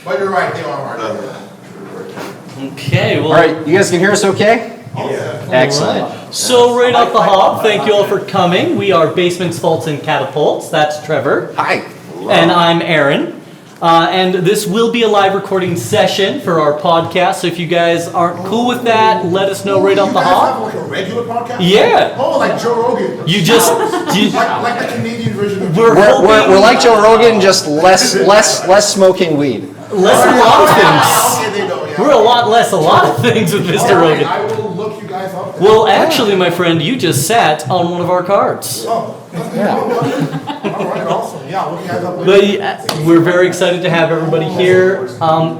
But you're right, they are hard. Okay, well. All right, you guys can hear us okay? Yeah. Excellent. Right. So right off the hop, thank you all for coming. We are Basements, Faults, and Catapults. That's Trevor. Hi. And I'm Aaron. And this will be a live recording session for our podcast. So if you guys aren't cool with that, let us know right off the hop. Like a regular podcast? Yeah. Oh, like Joe Rogan. You just like the Canadian version of We're We're like Joe Rogan, just less smoking weed. less a lot of things. Okay, they know, yeah. We're a lot of things with Mr. All right, Rogan. I will look you guys up. Well, actually, my friend, you just sat on one of our cards. Oh, Yeah. all right, awesome. Yeah, I'll look you guys up But later. we're very excited to have everybody here.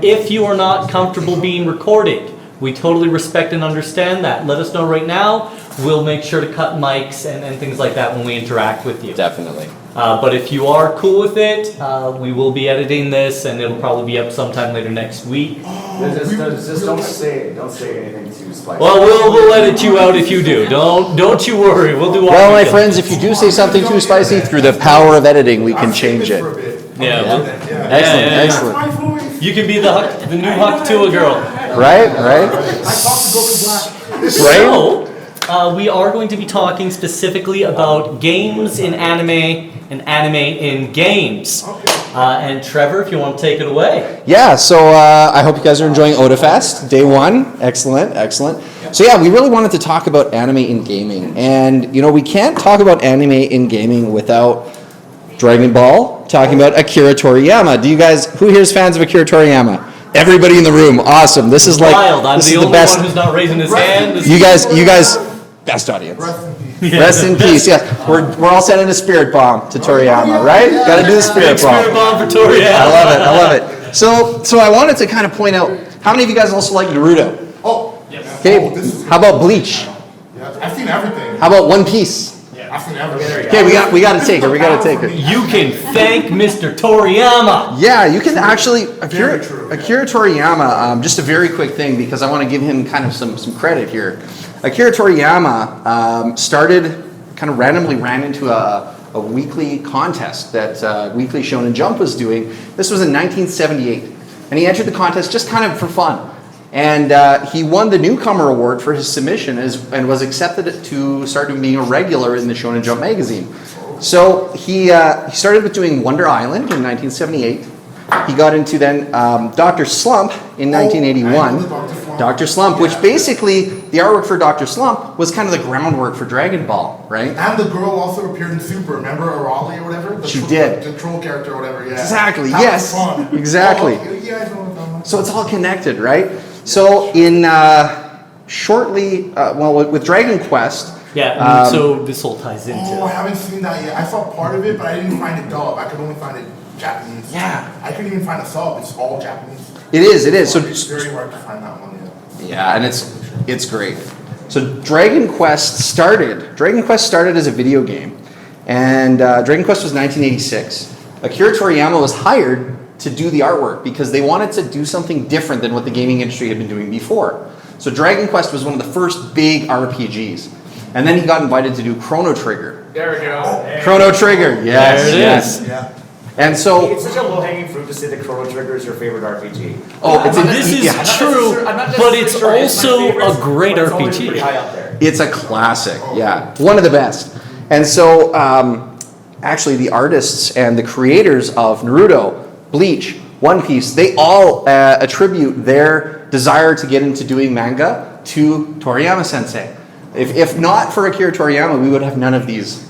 If you are not comfortable being recorded, we totally respect and understand that. Let us know right now. We'll make sure to cut mics and things like that when we interact with you. Definitely. But if you are cool with it, we will be editing this, and it'll probably be up sometime later next week. Just don't say anything too spicy. Well, we'll edit you out if you do. Don't you worry. We'll do all Well, we my can. friends, if you do say something too spicy, through the power of editing, we can change it. Yeah. Excellent, yeah. excellent. My voice. You can be the new Huck Tua girl. Right? I talked to Goku Black. So, we are going to be talking specifically about games in anime and anime in games. And Trevor, if you want to take it away. Yeah, so I hope you guys are enjoying Otafest, day one. Excellent, excellent. So yeah, we really wanted to talk about anime in gaming. And, you know, we can't talk about anime in gaming without Dragon Ball, talking about Akira Toriyama. Do you guys, who here is fans of Akira Toriyama? Everybody in the room, awesome. This is like, Wild. I'm this the is the only best. one who's not raising his hand. You guys, best audience. Rest in peace. Rest in peace, yeah. We're all sending a spirit bomb to Toriyama, right? Gotta do the spirit bomb. Spirit bomb for Toriyama. I love it. So I wanted to kind of point out, how many of you guys also like Naruto? Oh, Okay, this is- how about Bleach? yeah, I've seen everything. How about One Piece? I've seen everything. Okay, we gotta take it, we gotta take it. You can thank Mr. Toriyama. Yeah, you can actually, Very true, Akira Toriyama, just a very quick thing, because I want to give him kind of some credit here. Akira Toriyama kind of randomly ran into a weekly contest that Weekly Shonen Jump was doing. This was in 1978, and he entered the contest just kind of for fun. And he won the newcomer award for his submission and was accepted to start being a regular in the Shonen Jump magazine. So he started with doing Wonder Island in 1978. He got into then Dr. Slump in 1981. Dr. Slump, which basically, the artwork for Dr. Slump was kind of the groundwork for Dragon Ball, right? And the girl also appeared in Super. Remember Arali or whatever? She did. The troll character or whatever, yeah. Exactly, That yes. was fun. Exactly. Oh, you guys know what I'm talking about. So it's all connected, right? So in with Dragon Quest, Yeah, so this all ties into Oh, I haven't seen that yet. I saw part of it, but I didn't find it dub. I could only find it Japanese. Yeah. I couldn't even find a sub. It's all Japanese. it is. So It's very hard to find that one, yeah. yeah, and it's great. So Dragon Quest started as a video game, and Dragon Quest was 1986. Akira Toriyama was hired to do the artwork because they wanted to do something different than what the gaming industry had been doing before. So Dragon Quest was one of the first big RPGs. And then he got invited to do Chrono Trigger. There we go. Chrono Trigger, yes. There it yes. is. Yeah. And so, It's such a low-hanging fruit to say that Chrono Trigger is your favorite RPG. This is true, but it's also a great It's always pretty RPG. high up there. it's a classic, yeah. One of the best. And so, actually the artists and the creators of Naruto, Bleach, One Piece, they all attribute their desire to get into doing manga to Toriyama Sensei. If not for Akira Toriyama, we would have none of these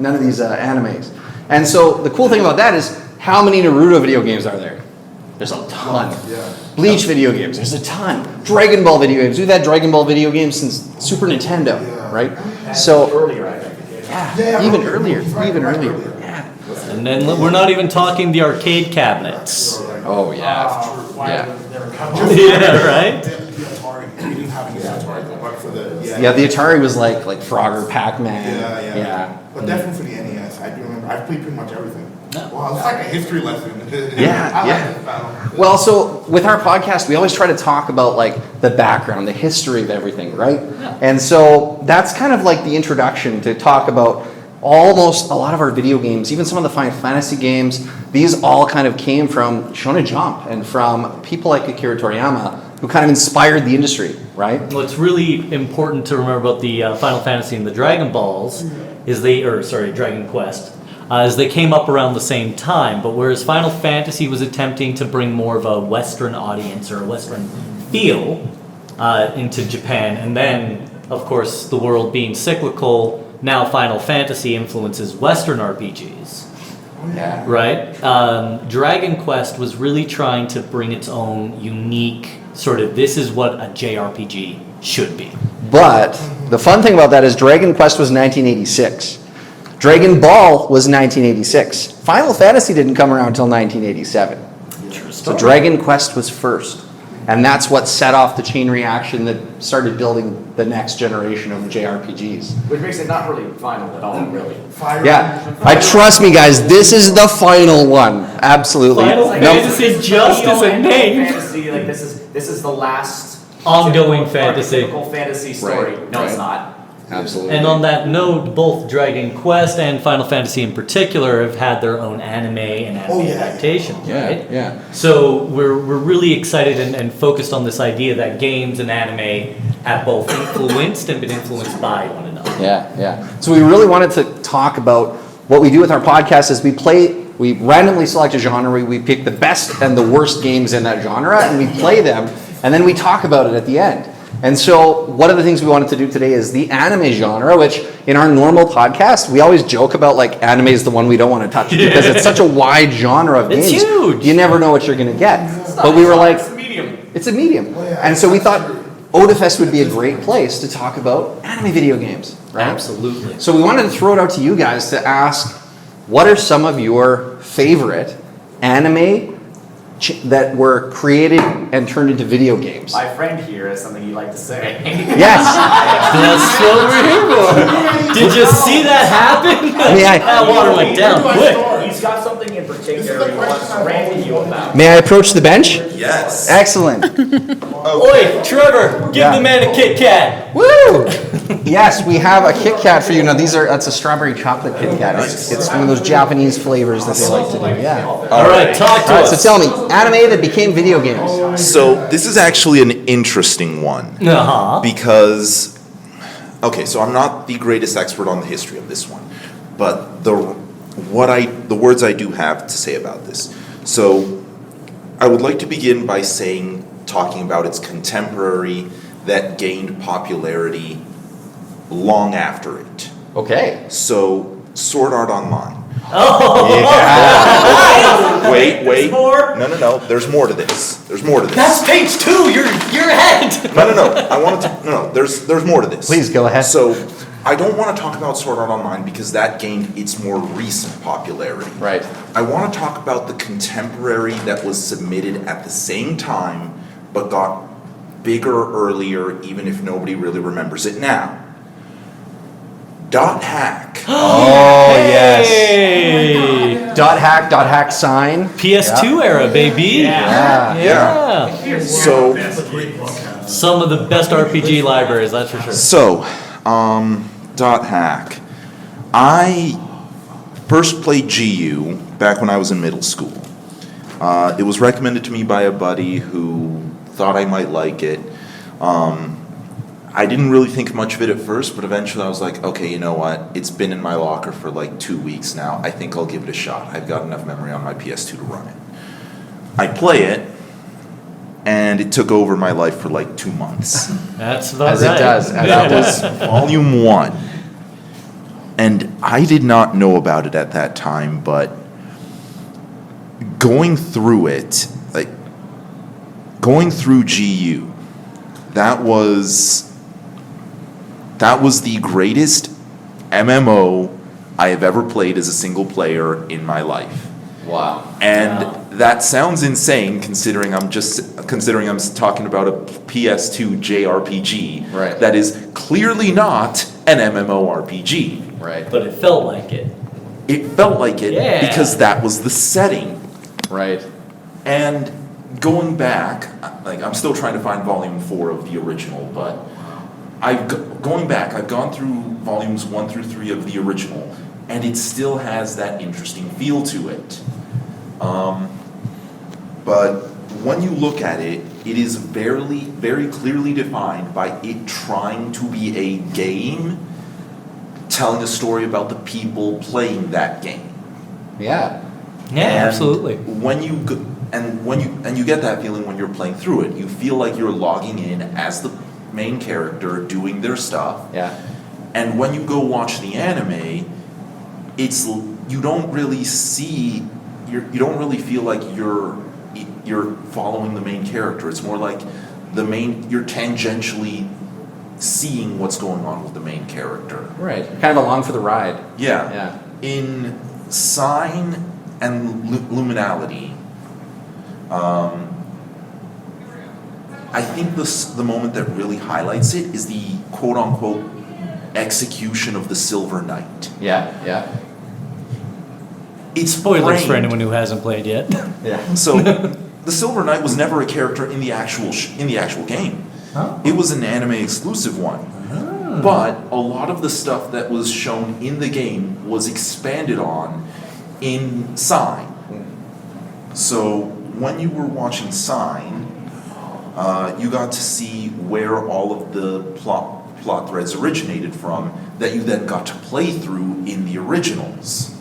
animes. And so the cool thing about that is, how many Naruto video games are there? There's a ton. Yeah. Bleach video games, there's a ton. Dragon Ball video games, we've had Dragon Ball video games since Super Nintendo, right? So, Earlier, I think. yeah, even earlier. Yeah. And then we're not even talking the arcade cabinets. Oh yeah. Yeah. Yeah, right? The Atari. We didn't have any Atari, but for the Yeah, the Atari was like Frogger, Pac-Man. Yeah. But definitely for the NES, I do remember. I've played pretty much everything. Yeah. Wow, it's like a history lesson. Yeah, I like yeah. this battle. Well, so with our podcast, we always try to talk about like the background, the history of everything, right? Yeah. And so that's kind of like the introduction to talk about almost a lot of our video games, even some of the Final Fantasy games, these all kind of came from Shonen Jump and from people like Akira Toriyama who kind of inspired the industry, right? What's really important to remember about the Final Fantasy and the Dragon Balls is Dragon Quest, is they came up around the same time. But whereas Final Fantasy was attempting to bring more of a Western audience or a Western feel into Japan, and then, of course, the world being cyclical, now Final Fantasy influences Western RPGs. Yeah. Right? Dragon Quest was really trying to bring its own unique sort of, this is what a JRPG should be. But the fun thing about that is Dragon Quest was 1986. Dragon Ball was 1986. Final Fantasy didn't come around until 1987. So Dragon Quest was first. And that's what set off the chain reaction that started building the next generation of JRPGs. Which makes it not really final at all, really. Yeah, trust me, guys. This is the final one. Absolutely. Final No- Fantasy just is a name. Fantasy, like this is the last Ongoing typical fantasy. archetypical fantasy story. Right, No, it's right. not. Absolutely. And on that note, both Dragon Quest and Final Fantasy in particular have had their own anime and anime adaptations, right? Yeah. So we're really excited and focused on this idea that games and anime have both influenced and been influenced by one another. Yeah. So we really wanted to talk about what we do with our podcast is we randomly select a genre, we pick the best and the worst games in that genre, and we play them, and then we talk about it at the end. And so one of the things we wanted to do today is the anime genre, which in our normal podcast, we always joke about like anime is the one we don't want to touch because it's such a wide genre of games. It's huge. You never know what you're going to get. But we were like, It's a medium. it's a medium. And so we thought Otafest would be a great place to talk about anime video games, right? Absolutely. So we wanted to throw it out to you guys to ask, what are some of your favorite anime that were created and turned into video games? My friend here has something he'd like to say. Yes. That's what we're here for. Did you see that happen? That water went down quick. He's got something in particular he wants to rant to you about. May I approach the bench? Yes. Excellent. Oi, Trevor, give the man a Kit Kat. Woo! Yes, we have a Kit Kat for you. Now that's a strawberry chocolate Kit Kat. It's one of those Japanese flavors that they like to do. Yeah. All right, talk to All right, so us. tell me, anime that became video games. So this is actually an interesting one Uh-huh. because, okay, so I'm not the greatest expert on the history of this one, but the words I do have to say about this. So I would like to begin by talking about its contemporary that gained popularity long after it. Okay. So Sword Art Online. Yeah. Wait. more? No. There's more to this. That's page 2. You're ahead. No. There's more to this. Please go ahead. So, I don't want to talk about Sword Art Online because that gained its more recent popularity. Right. I want to talk about the contemporary that was submitted at the same time, but got bigger earlier, even if nobody really remembers it now. Dot Hack. Oh, yes. Hey. Dot hack sign. PS2 era, baby. Yeah. So, Some of the best RPG libraries, that's for sure. Dot Hack. I first played GU back when I was in middle school. It was recommended to me by a buddy who thought I might like it. I didn't really think much of it at first, but eventually I was like, okay, you know what? It's been in my locker for like 2 weeks now. I think I'll give it a shot. I've got enough memory on my PS2 to run it. I play it, and it took over my life for like 2 months. That's about As it right. does. That was volume 1. And I did not know about it at that time, but going through it, like going through GU, that was the greatest MMO I have ever played as a single player in my life. Wow. And that sounds insane considering I'm talking about a PS2 JRPG Right. that is clearly not an MMORPG. Right. But it felt like it. It felt like it Yeah. because that was the setting. Right. And going back, like I'm still trying to find volume 4 of the original, but I've gone through volumes 1 through 3 of the original, and it still has that interesting feel to it. But when you look at it, it is very clearly defined by it trying to be a game, telling a story about the people playing that game. Yeah. Yeah, And absolutely. When you get that feeling when you're playing through it, you feel like you're logging in as the main character doing their stuff. Yeah. And when you go watch the anime, you don't really feel like you're following the main character. It's more like you're tangentially seeing what's going on with the main character. Right. Kind of along for the ride. Yeah. Yeah. In Sign and Luminality, I think the moment that really highlights it is the quote-unquote execution of the Silver Knight. Yeah. Yeah. It's Spoilers for framed- anyone who hasn't played yet. Yeah. So, the Silver Knight was never a character in the actual game. Oh. It was an anime exclusive one. But a lot of the stuff that was shown in the game was expanded on in Sign. So when you were watching Sign, you got to see where all of the plot threads originated from that you then got to play through in the originals.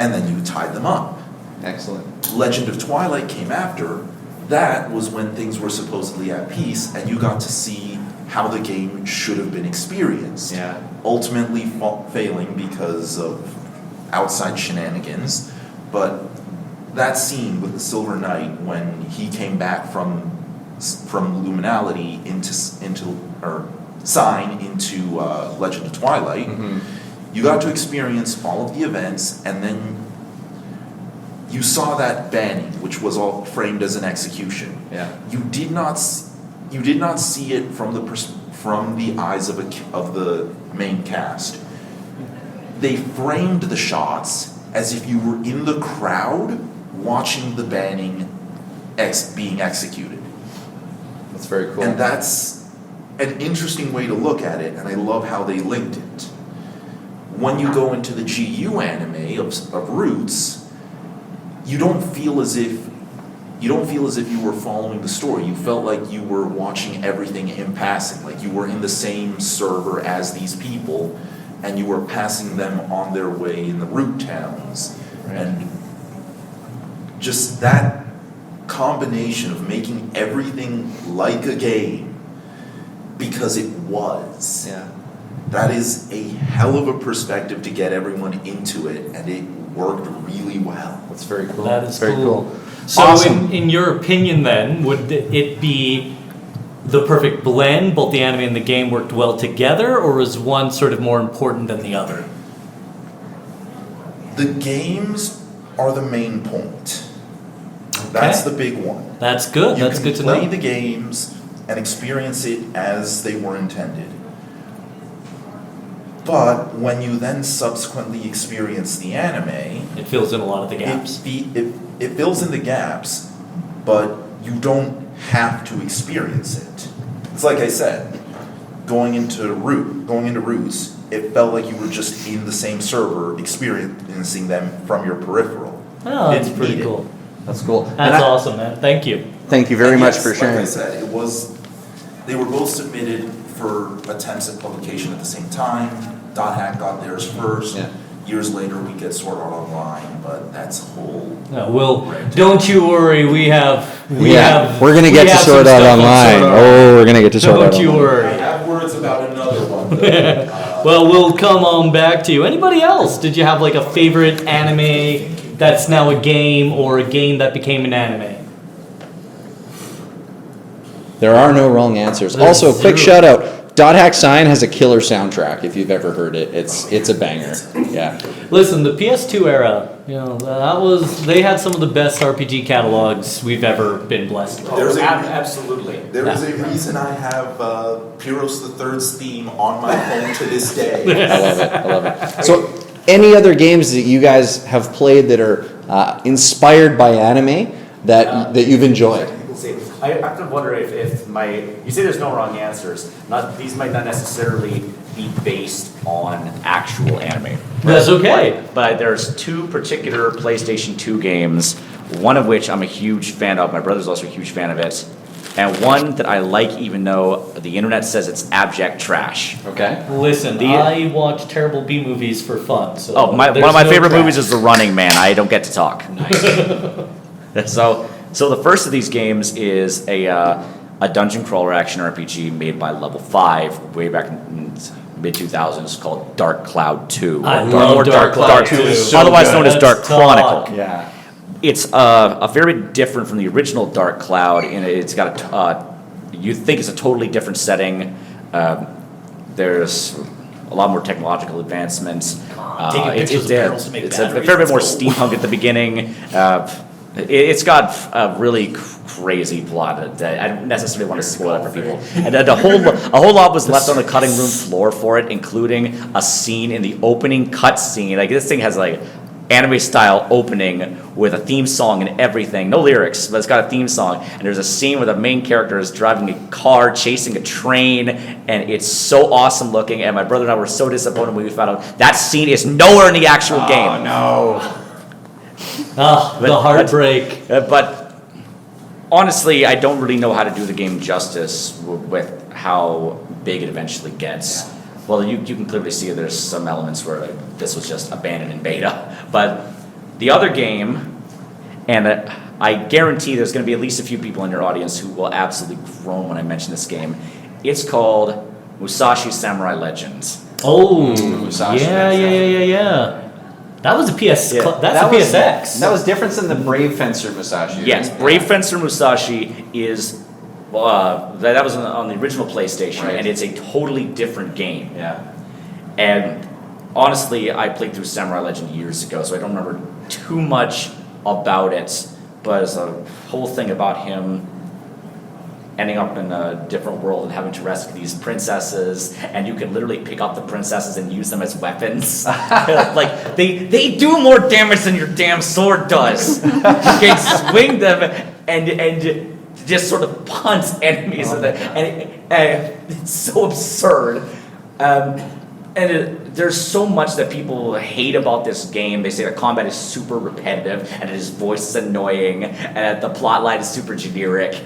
And then you tied them up. Excellent. Legend of Twilight came after. That was when things were supposedly at peace, and you got to see how the game should have been experienced. Yeah. Ultimately failing because of outside shenanigans. But that scene with the Silver Knight when he came back from Luminality into Sign into Legend of Twilight, you got to experience all of the events, and then you saw that banning, which was all framed as an execution. Yeah. You did not see it from the eyes of the main cast. They framed the shots as if you were in the crowd watching the banning being executed. That's very cool. And that's an interesting way to look at it, and I love how they linked it. When you go into the GU anime of Roots, you don't feel as if you were following the story. You felt like you were watching everything in passing, like you were in the same server as these people, and you were passing them on their way in the root towns. Right. And just that combination of making everything like a game because it was. Yeah. That is a hell of a perspective to get everyone into it, and it worked really well. That's very cool. That is very cool. So Awesome. in your opinion then, would it be the perfect blend, both the anime and the game worked well together, or is one sort of more important than the other? The games are the main point. That's the big one. That's good. You That's can good to play know. the games and experience it as they were intended. But when you then subsequently experience the anime, It fills in a lot of the gaps. it fills in the gaps, but you don't have to experience it. It's like I said, going into Roots, it felt like you were just in the same server experiencing them from your peripheral. Oh, that's Didn't pretty need it. cool. That's cool. That's awesome, man. Thank you. Thank you very And much yes, for sharing. Like I said, they were both submitted for attempts at publication at the same time. .hack got theirs first. Yeah. Years later, we get Sword Art Online, but that's a whole. No, don't you worry. We have. We're gonna get to have Sword some Art stuff on Online. Sword Art. Oh, we're gonna get to Sword Art Don't Online. you I worry. have words about another one. Though. Well, we'll come on back to you. Anybody else? Did you have like a favorite anime that's now a game, or a game that became an anime? There are no wrong answers. There's Also, quick zero. shout out. .hack Sign has a killer soundtrack. If you've ever heard it, it's a banger. Yeah. Listen, the PS2 era, they had some of the best RPG catalogs we've ever been blessed with. There's Absolutely. There is a reason I have Pyros the Third's theme on my phone to this day. I love it. So, any other games that you guys have played that are inspired by anime that you've enjoyed? See, I have to wonder if you say there's no wrong answers. These might not necessarily be based on actual anime. That's okay. But there's two particular PlayStation 2 games, one of which I'm a huge fan of. My brother's also a huge fan of it. And one that I like even though the internet says it's abject trash. Okay. Listen, I watch terrible B movies for fun. So One of my favorite movies is The Running Man. I don't get to talk. Nice. So the first of these games is a dungeon crawler action RPG made by Level 5 way back in mid-2000s called Dark Cloud 2. I love Dark Cloud 2. Otherwise known as Let's Dark talk. Chronicle. Yeah. It's a very different from the original Dark Cloud, and it's got you think it's a totally different setting. There's a lot more technological advancements. Taking pictures of barrels to make It's a batteries, fair bit more let's go. steampunk at the beginning. It's got a really crazy plot that I don't necessarily want to spoil it for people. And a whole lot was left on the cutting room floor for it, including a scene in the opening cutscene. Like this thing has like anime style opening with a theme song and everything. No lyrics, but it's got a theme song. And there's a scene where the main character is driving a car, chasing a train, and it's so awesome looking. And my brother and I were so disappointed when we found out that scene is nowhere in the actual game. Oh no. The heartbreak. But honestly, I don't really know how to do the game justice with how big it eventually gets. Well, you can clearly see there's some elements where this was just abandoned in beta. But the other game, and I guarantee there's going to be at least a few people in your audience who will absolutely groan when I mention this game. It's called Musashi Samurai Legends. Oh, Musashi. yeah. That was a PS. Yeah. That's a PSX. That was different than the Brave Fencer Musashi. Yes, Brave Fencer Musashi is that was on the original PlayStation, Right. and it's a totally different game. Yeah. And honestly, I played through Samurai Legend years ago, so I don't remember too much about it. But it's a whole thing about him ending up in a different world and having to rescue these princesses, and you can literally pick up the princesses and use them as weapons. Like they do more damage than your damn sword does. You can swing them and just sort of punt enemies, and it's so absurd. There's so much that people hate about this game. They say the combat is super repetitive, and his voice is annoying, and the plot line is super generic.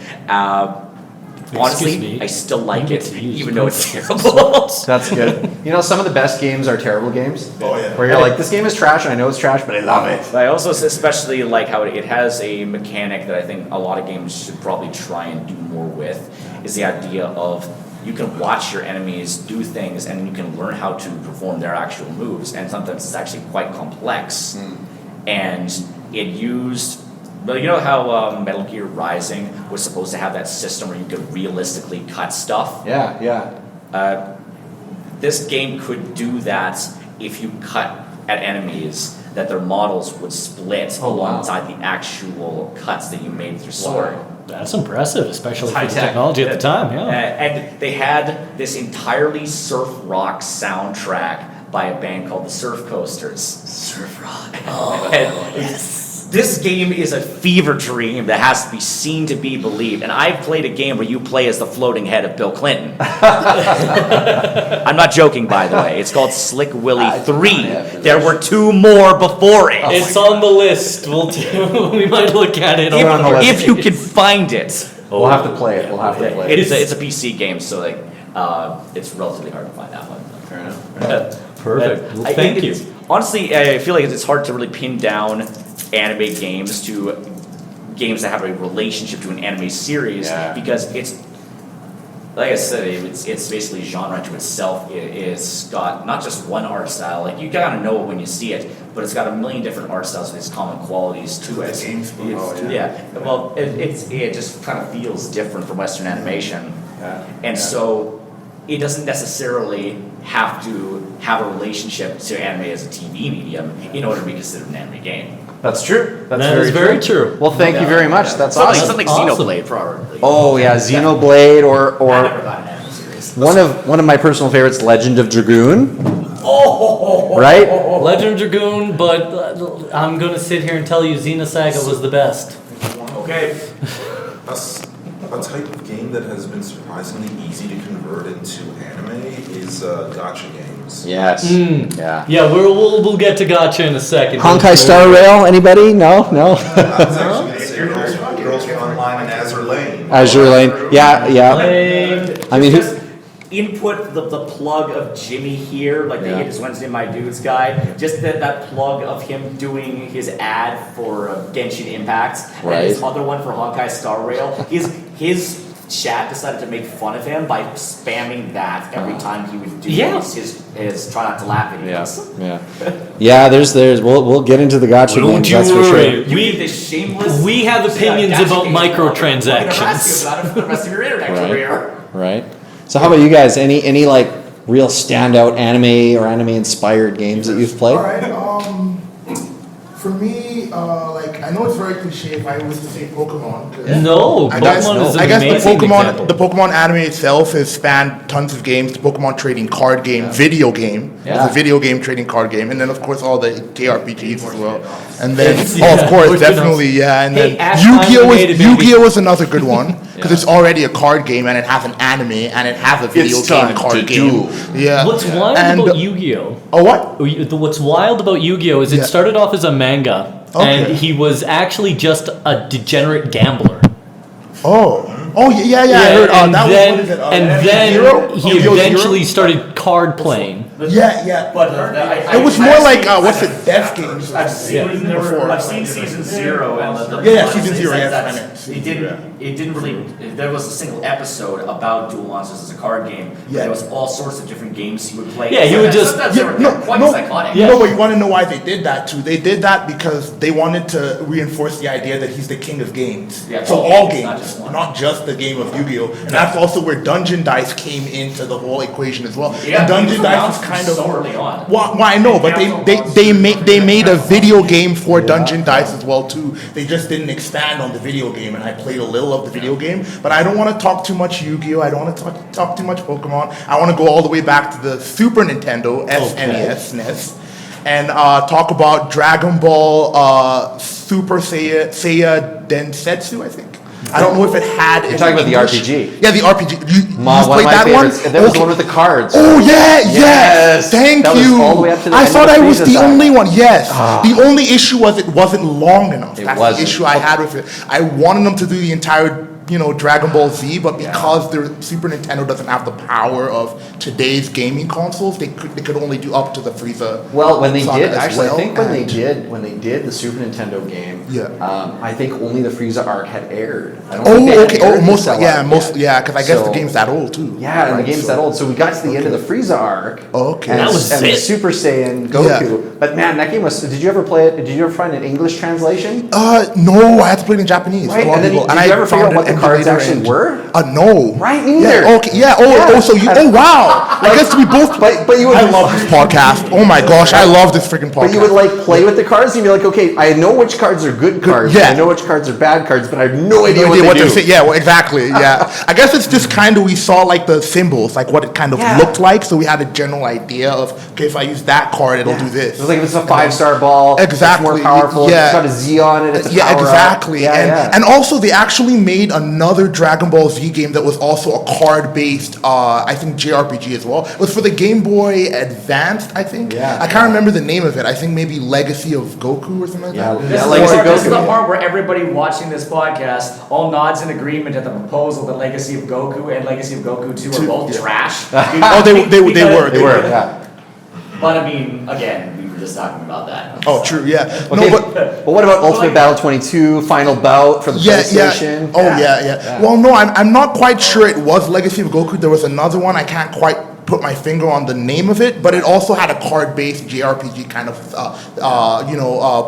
Honestly, me. I still like You it, get to use even though it's terrible. That's good. You know, some of the best games are terrible games. Oh, yeah. Where you're like, this game is trash, and I know it's trash, but I love it. But I also especially like how it has a mechanic that I think a lot of games should probably try and do more with, is the idea of you can watch your enemies do things and you can learn how to perform their actual moves, and sometimes it's actually quite complex. And it used, but you know how Metal Gear Rising was supposed to have that system where you could realistically cut stuff? Yeah. This game could do that if you cut at enemies, that their models would split Oh, wow. alongside the actual cuts that you made with your sword. That's impressive, especially for the high-tech. technology at the time. Yeah. And they had this entirely surf rock soundtrack by a band called the Surf Coasters. Surf rock. This game is a fever dream that has to be seen to be believed. And I've played a game where you play as the floating head of Bill Clinton. I'm not joking, by the way. It's called Slick Willy 3. There were 2 more before it. It's on the list. We might look at it. If- on the list. If you can find it. We'll have to play it. We'll have to play it. It's a PC game, so like it's relatively hard to find that one. Fair enough. Perfect. Well, I thank think you. honestly, I feel like it's hard to really pin down anime games to games that have a relationship to an anime series, Yeah. because it's, like I said, it's basically genre to itself. It's got not just one art style, like you gotta know it when you see it, but it's got a million different art styles with its common qualities to it. The game's fun. It's- Oh, yeah. Well, it just kind of feels different from Western animation. And so it doesn't necessarily have to have a relationship to anime as a TV medium in order to be considered an anime game. That's true. That's That is very true. Well, thank you very much. That's Something, awesome. something Awesome. Xenoblade, probably. Oh yeah, Xenoblade or I never got an anime series. one of my personal favorites, Legend of Dragoon. Oh! Right? Legend of Dragoon, but I'm gonna sit here and tell you Xenosaga was the best. Okay. That's A type of game that has been surprisingly easy to convert into anime is gacha games. Yes. Yeah. Yeah, we'll get to gotcha in a second. Honkai Star Rail, anybody? No? I was actually going to say Girls Frontline and Azure Lane. Azure Lane. Yeah. Lame. I mean, Just input the plug of Jimmy here, like they hit his Wednesday My Dudes guide. Just that plug of him doing his ad for Genshin Impact, and his other one for Honkai Star Rail. His chat decided to make fun of him by spamming that every time he would do his try not to laugh videos. Yeah, there's we'll get into the gotcha games, that's for sure. We have opinions about microtransactions. About it for the rest of your internet career. Right. So how about you guys? Any like real standout anime or anime inspired games that you've played? All right. For me, like I know it's very cliche if I was to say Pokemon. 'Cause No, I guess, Pokemon is an I guess amazing example. the Pokemon anime itself has spanned tons of games. The Pokemon trading card game, video game. Yeah. It's a video game trading card game, and then of course all the JRPGs as well. And then Yeah, of course, which definitely, else? yeah. And Hey, then Ash Animated Baby. Yu-Gi-Oh was another good one because it's already a card game and it has an anime and it has a video It's game time card to game. duel. Yeah. What's wild And- about Yu-Gi-Oh? Oh what? What's wild about Yu-Gi-Oh is it Yeah. started off as a manga, Okay. and he was actually just a degenerate gambler. Oh yeah. I heard. and That then, was what is it? and then Zero? he Yu-Gi-Oh! eventually Zero? started card playing. Yeah. But It was more like what's it? Death games. I've seen Before. I've seen season 0 and Yeah, season 0, yeah, that's- I know. it didn't really. There was a single episode about Duel Monsters as a card game. But Yeah. there was all sorts of different games he would play. Yeah, he would just- Sometimes they were quite psychotic. Yeah. No, but you want to know why they did that too? They did that because they wanted to reinforce the idea that he's the king of games. Yeah, so all all games, games, not just one. not just the game of Yu-Gi-Oh! And that's also where Dungeon Dice came into the whole equation as well. Yeah, and Dungeon it was Dice is announced kind of so early on. Well, I know, but they made a video game for Dungeon Dice as well too. They just didn't expand on the video game, and I played a little of the video game. But I don't want to talk too much Yu-Gi-Oh! I don't want to talk too much Pokemon. I want to go all the way back to the Super Nintendo, SNES, SNES, and talk about Dragon Ball Super Seiya Densetsu, I think. I don't know if it had. You're talking about the RPG. Yeah, the RPG. You One of played my that one? favorites. That was the one with the cards. Oh yeah, Yes. Thank That was you. all the way up to the I end of thought the I was Frieza the saga. only one. Yes. The only issue was it wasn't long enough. It That's wasn't. the issue I had with it. I wanted them to do the entire, Dragon Ball Z, but because their Super Nintendo doesn't have the power of today's gaming consoles, they could only do up to the Frieza. Well, when they saga did, as actually, well, I think when and- they did the Super Nintendo game, Yeah. I think only the Frieza arc had aired. I don't think they Oh, had okay. aired Oh, the most Cell yeah, arc most yet. yeah, because I guess So- the game's that old too. Yeah, and right? the game's So- that old. So we got to the end of the Frieza arc. Okay. And, That was and it. Super Saiyan Goku. But man, that game was. Did you ever play it? Did you ever find an English translation? No, I had to play it in Japanese. Right, A lot and of then people- did you ever figure found out what it the cards later actually and- were? No. Right, me neither. Yeah, okay. Yeah. Yeah. So you. Oh wow. I guess we both. But you would. I love this podcast. Oh my gosh, I love this freaking podcast. But you would like play with the cards and you'd be like, okay, I know which cards are good cards. yeah. I know which cards are bad cards, but I have no idea No what idea they what do. they're saying. Yeah, well, exactly. Yeah, I guess it's just kind of we saw like the symbols, like what it kind of Yeah. looked like, so we had a general idea of okay, if I use that card, it'll do this. It was like if it's a 5-star ball, Exactly. it's more powerful. Yeah. It's got a Z on it. It's a Yeah, power up. exactly. Yeah, And also they actually made another Dragon Ball Z game that was also a card-based, I think JRPG as well. It was for the Game Boy Advanced, I think. Yeah. I can't remember the name of it. I think maybe Legacy of Goku or something like Yeah. that. This, is Legacy the part, this is Goku. the part where everybody watching this podcast all nods in agreement at the proposal that Legacy of Goku and Legacy of Goku 2 are both trash. Oh, they were. They were. Yeah. But I mean, again, we were just talking about that. Oh, true. Yeah. Okay, No, but but what about Ultimate Battle 22, Final Bout for the PlayStation? Oh, yeah. Well, no, I'm not quite sure it was Legacy of Goku. There was another one. I can't quite put my finger on the name of it, but it also had a card-based JRPG kind of,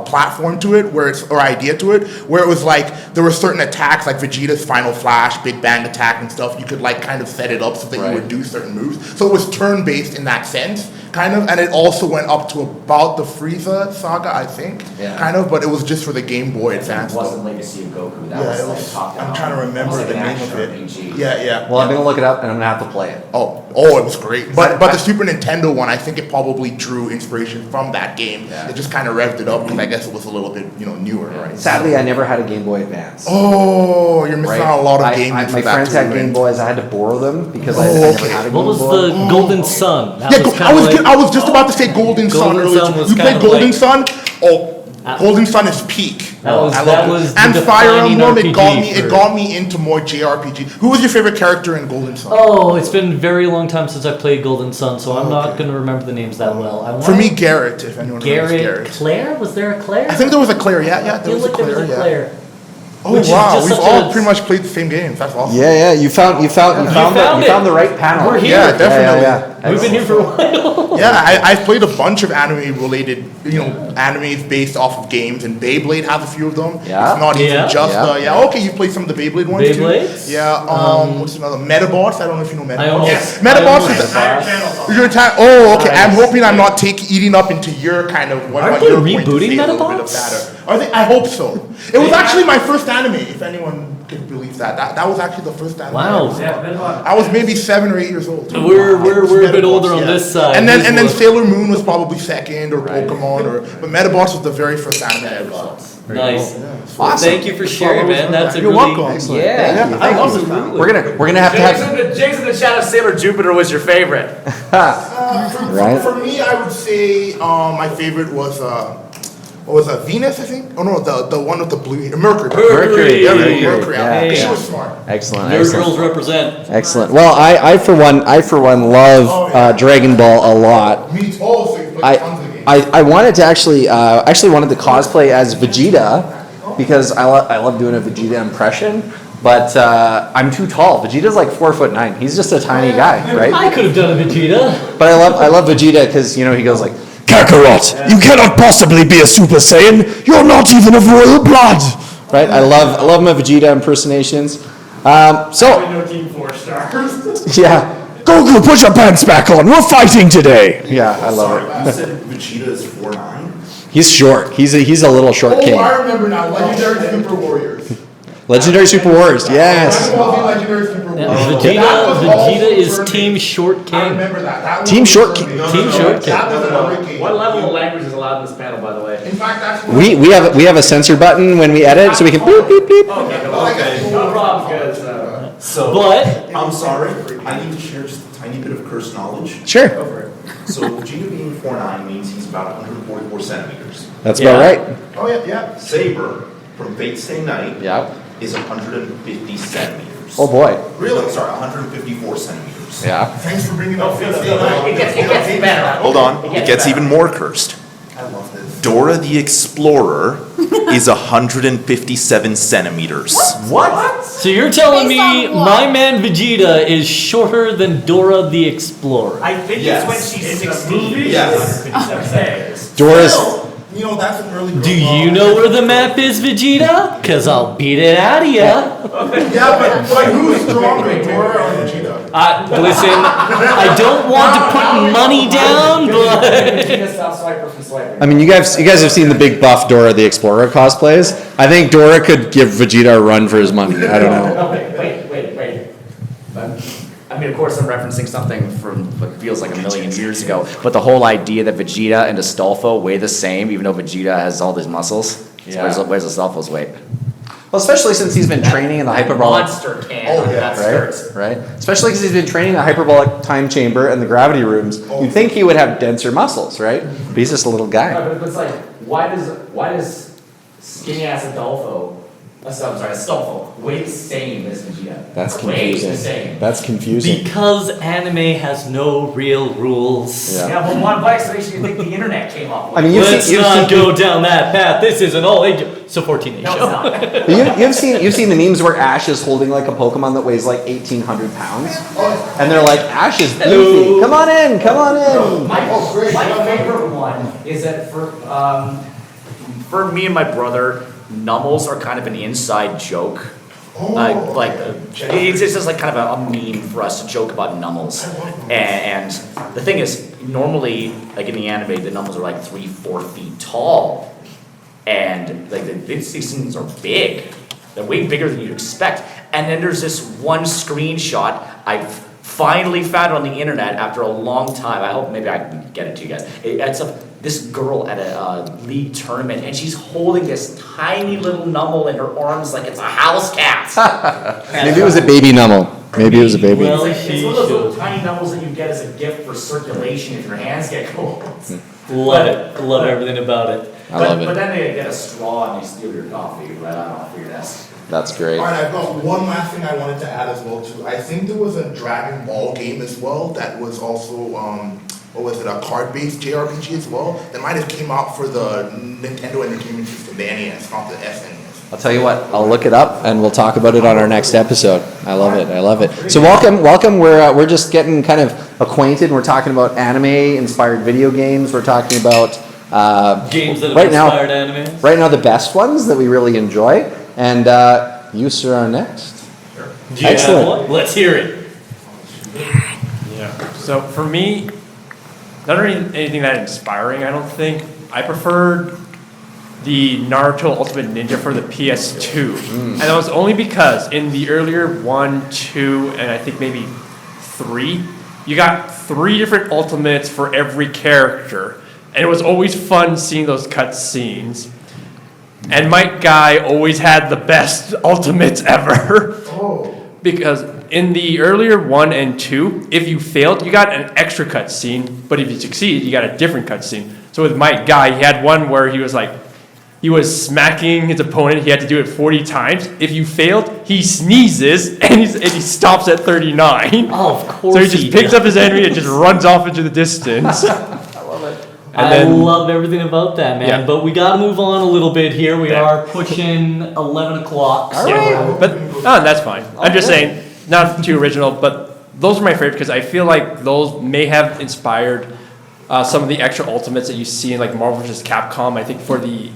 platform to it, or idea to it, where it was like there were certain attacks, like Vegeta's Final Flash, Big Bang Attack, and stuff. You could like kind of set it up so that you would do certain moves. So it was turn-based in that sense, kind of, and it also went up to about the Frieza saga, I think, kind of, but it was just for the Game Boy Advance. It wasn't Legacy of Goku. That Yeah, was it like was. top down. I'm trying to remember It was the like an name of it. action RPG. Yeah. Well, I'm going to look it up and I'm going to have to play it. Oh, it was great. But the Super Nintendo one, I think it probably drew inspiration from that game. Yeah. It just kind of revved it up because I guess it was a little bit, newer, right? Sadly, I never had a Game Boy Advance. Oh, Oh, you're missing out on a lot of gaming. My friends had Game Boys. I had to borrow them because I Oh, never okay. had a Game What was Boy. the Golden Sun? That Yeah, was I was just about to say Golden Sun Golden earlier. Sun was You played kinda Golden like- Sun? Oh, Golden Sun is peak. That was- I love that it. was the And Fire defining Emblem, RPG it for- got me into more JRPG. Who was your favorite character in Golden Sun? Oh, it's been a very long time since I played Golden Sun, so I'm not going to remember the names that well. For me, Garrett, if anyone remembers Garrett, Garrett. Claire? Was there a Claire? I think there was a Claire, yeah, I there feel was a like there was Claire, a yeah. Claire. Oh Which is wow, just we've such all a- pretty much played the same games. That's awesome. Yeah, you found found it. the right panel. We're here. Yeah, definitely. We've been here for a while. Yeah, I've played a bunch of anime-related, animes based off of games, and Beyblade has a few of them. Yeah? It's not even Yeah? just Yeah. okay, you played some of the Beyblade ones Beyblades? too. Yeah. What's another? Metabots. I don't know if you know Metabots. I almost- Yes. I Metabots almost- is Channels. your time. Oh, okay. I'm Nice. hoping I'm not eating up into your kind of what Aren't what they you're going to rebooting say a little bit of Metabots? that. Are they? I hope so. It was actually my first anime, if anyone can believe that. That was actually the first anime. Wow. I ever saw. I was maybe 7 or 8 years old. We're a bit Metabots, older on yeah. this side. And then These and then were- Sailor Moon was probably second, or Pokemon, but Metabots was the very first anime I ever saw. Nice. Awesome. Thank you for sharing, man. That's a You're really welcome. Excellent. Yeah, Thank you. Thank you. absolutely. We're gonna have to have James in the chat of Sailor Jupiter was your favorite. Right. For me, I would say my favorite was what was that? Venus, I think. Oh no, the one with the blue Mercury. Mercury. Yeah, Mercury. Mercury. Yeah. She was smart. excellent. Nerd Excellent. girls represent. Excellent. Well, I for one love Dragon Ball a lot. Me too. Oh, so you played tons of games. I wanted to actually wanted to cosplay as Vegeta because I love doing a Vegeta impression, but I'm too tall. Vegeta's like 4'9". He's just a tiny guy, right? I could have done a Vegeta. But I love Vegeta because he goes like, Kakarot, you cannot possibly be a Super Saiyan. You're not even of royal blood. right? I love my Vegeta impersonations. So No Team 4 stars. yeah, Goku, put your pants back on. We're fighting today. yeah, I love it. You said Vegeta is 4'9"? He's short. He's a little short Oh, king. I remember now. Legendary Super Warriors. Legendary Super Warriors. Yes. Dragon Ball Z Legendary Super Yeah, Warriors. Vegeta, That was Vegeta also is for Team me. Short I King. remember that. That one Team was Short for King. me. Team Short King. That was another game. What level of language is allowed in this panel, by the way? In fact, that's We have a censor button when we edit, so we can beep beep beep. Okay, no problem, because So, But I'm sorry, I need to share just a tiny bit of cursed knowledge. Sure, So Vegeta being 4'9" means he's about 144 centimeters. that's Yeah. about right. Oh yeah, yeah. Saber from Fate Stay Night Yeah. is 150 centimeters. Oh boy. Really? Sorry, 154 centimeters. Yeah. Thanks for bringing up. It gets better. Hold on, it gets even more cursed. I love this. Dora the Explorer is 157 centimeters. so you're telling Based me on what? my man Vegeta is shorter than Dora the Explorer? I think Yes. it's when she's 16. Yes. Dora's. That's an early. Do you know where the map is, Vegeta? Cause I'll beat it out of ya. Yeah, but who's stronger, Dora or Vegeta? Listen, I don't want to put money down, but Stop swiper from swiping. I mean, you guys have seen the big buff Dora the Explorer cosplays. I think Dora could give Vegeta a run for his money. I don't know. No, wait. I mean, of course, I'm referencing something from what feels like a million years ago, but the whole idea that Vegeta and Astolfo weigh the same, even though Vegeta has all these muscles. Yeah. So where's Astolfo's weight? Well, especially since he's been training in the hyperbolic. Monster can. Oh, yeah. That skirts. Right? Especially because he's been training in the hyperbolic time chamber and the gravity rooms. You'd think he would have denser muscles, right? But he's just a little guy. But it's like, why does skinny ass Astolfo weigh the same as Vegeta? That's Weighs the confusing. same. That's confusing. because anime has no real rules. Yeah. Yeah, but one by explanation, you think the internet came up with. I mean, you've Let's seen, not go down that path. This is an all age. So 14 age No, it's show. not. you've seen the memes where Ash is holding like a Pokemon that weighs like 1,800 pounds, and they're like, Ash is beefy. Come on in, come on in. My favorite one is that for me and my brother, Nummels are kind of an inside joke. It's just like kind of a meme for us to joke about Nummels. And the thing is, normally, like in the anime, the Nummels are like 3-4 feet tall. And like these things are big. They're way bigger than you'd expect. And then there's this one screenshot I finally found on the internet after a long time. I hope maybe I can get it to you guys. It's of this girl at a league tournament, and she's holding this tiny little numble in her arms like it's a house cat. Maybe it was a baby numble. Maybe it was a baby. Well, It's one of those little tiny numbles that you get as a gift for circulation if your hands get cold. Love it. Love everything about it. I love But it. then they get a straw and they steal your coffee right off your desk. That's great. All right, I've got one last thing I wanted to add as well too. I think there was a Dragon Ball game as well that was also what was it, a card-based JRPG as well that might have came out for the Nintendo Entertainment System, the NES, not the SNES. I'll tell you what, I'll look it up and we'll talk about it on our next episode. I love it. I love it. So welcome. We're just getting kind of acquainted. We're talking about anime-inspired video games. We're talking about Games that have right now. inspired anime. Right now, the best ones that we really enjoy, and you, sir, are next. Do you Excellent. have one? Let's hear it. Yeah. So for me, not really anything that inspiring, I don't think. I preferred the Naruto Ultimate Ninja for the PS2. And that was only because in the earlier 1, 2, and I think maybe 3, you got 3 different ultimates for every character. And it was always fun seeing those cutscenes. And Mike Guy always had the best ultimates ever. Because in the earlier 1 and 2, if you failed, you got an extra cutscene. But if you succeeded, you got a different cutscene. So with Mike Guy, he had one where he was smacking his opponent. He had to do it 40 times. If you failed, he sneezes and he stops at 39. Oh, of course. So he just picks up his enemy and just runs off into the distance. I love everything about that, man. Yeah. But we got to move on a little bit here. We are pushing 11 o'clock. So But that's fine. I'm just saying, not too original, but those are my favorite because I feel like those may have inspired some of the extra ultimates that you see in like Marvel vs. Capcom. I think for the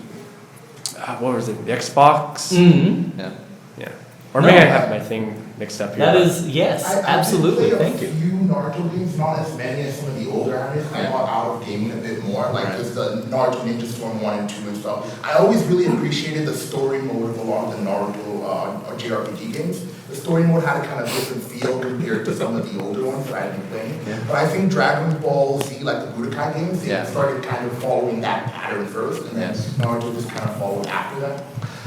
what was it, the Xbox? Mhm. Yeah. Or maybe I have my thing mixed up here. That is, yes, absolutely. Thank you. A few Naruto games, not as many as some of the older animes. I got out of gaming a bit more, like just the Naruto Ninja Storm 1 and 2 and stuff. I always really appreciated the story mode of a lot of the Naruto JRPG games. The story mode had a kind of different feel compared to some of the older ones that I've been playing. But I think Dragon Ball Z, like the Budokai games, they started kind of following that pattern first, and then Naruto just kind of followed after that.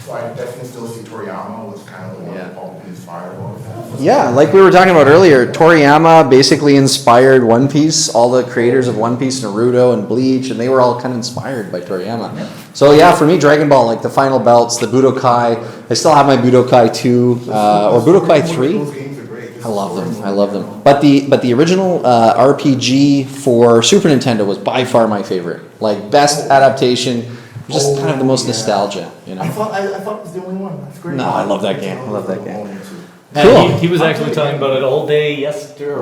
So I definitely still see Toriyama was kind of the one that probably inspired a lot of that. Yeah, like we were talking about earlier, Toriyama basically inspired One Piece. All the creators of One Piece, Naruto and Bleach, and they were all kind of inspired by Toriyama. So yeah, for me, Dragon Ball, like the final belts, the Budokai. I still have my Budokai 2 or Budokai 3. Those games are great. I love them. I love them. But the original RPG for Super Nintendo was by far my favorite. Like best adaptation, just kind of the most nostalgia, you know. I thought it was the only one. That's great. No, I love that game. I love that game. And Cool. he was actually talking about it all day yesterday.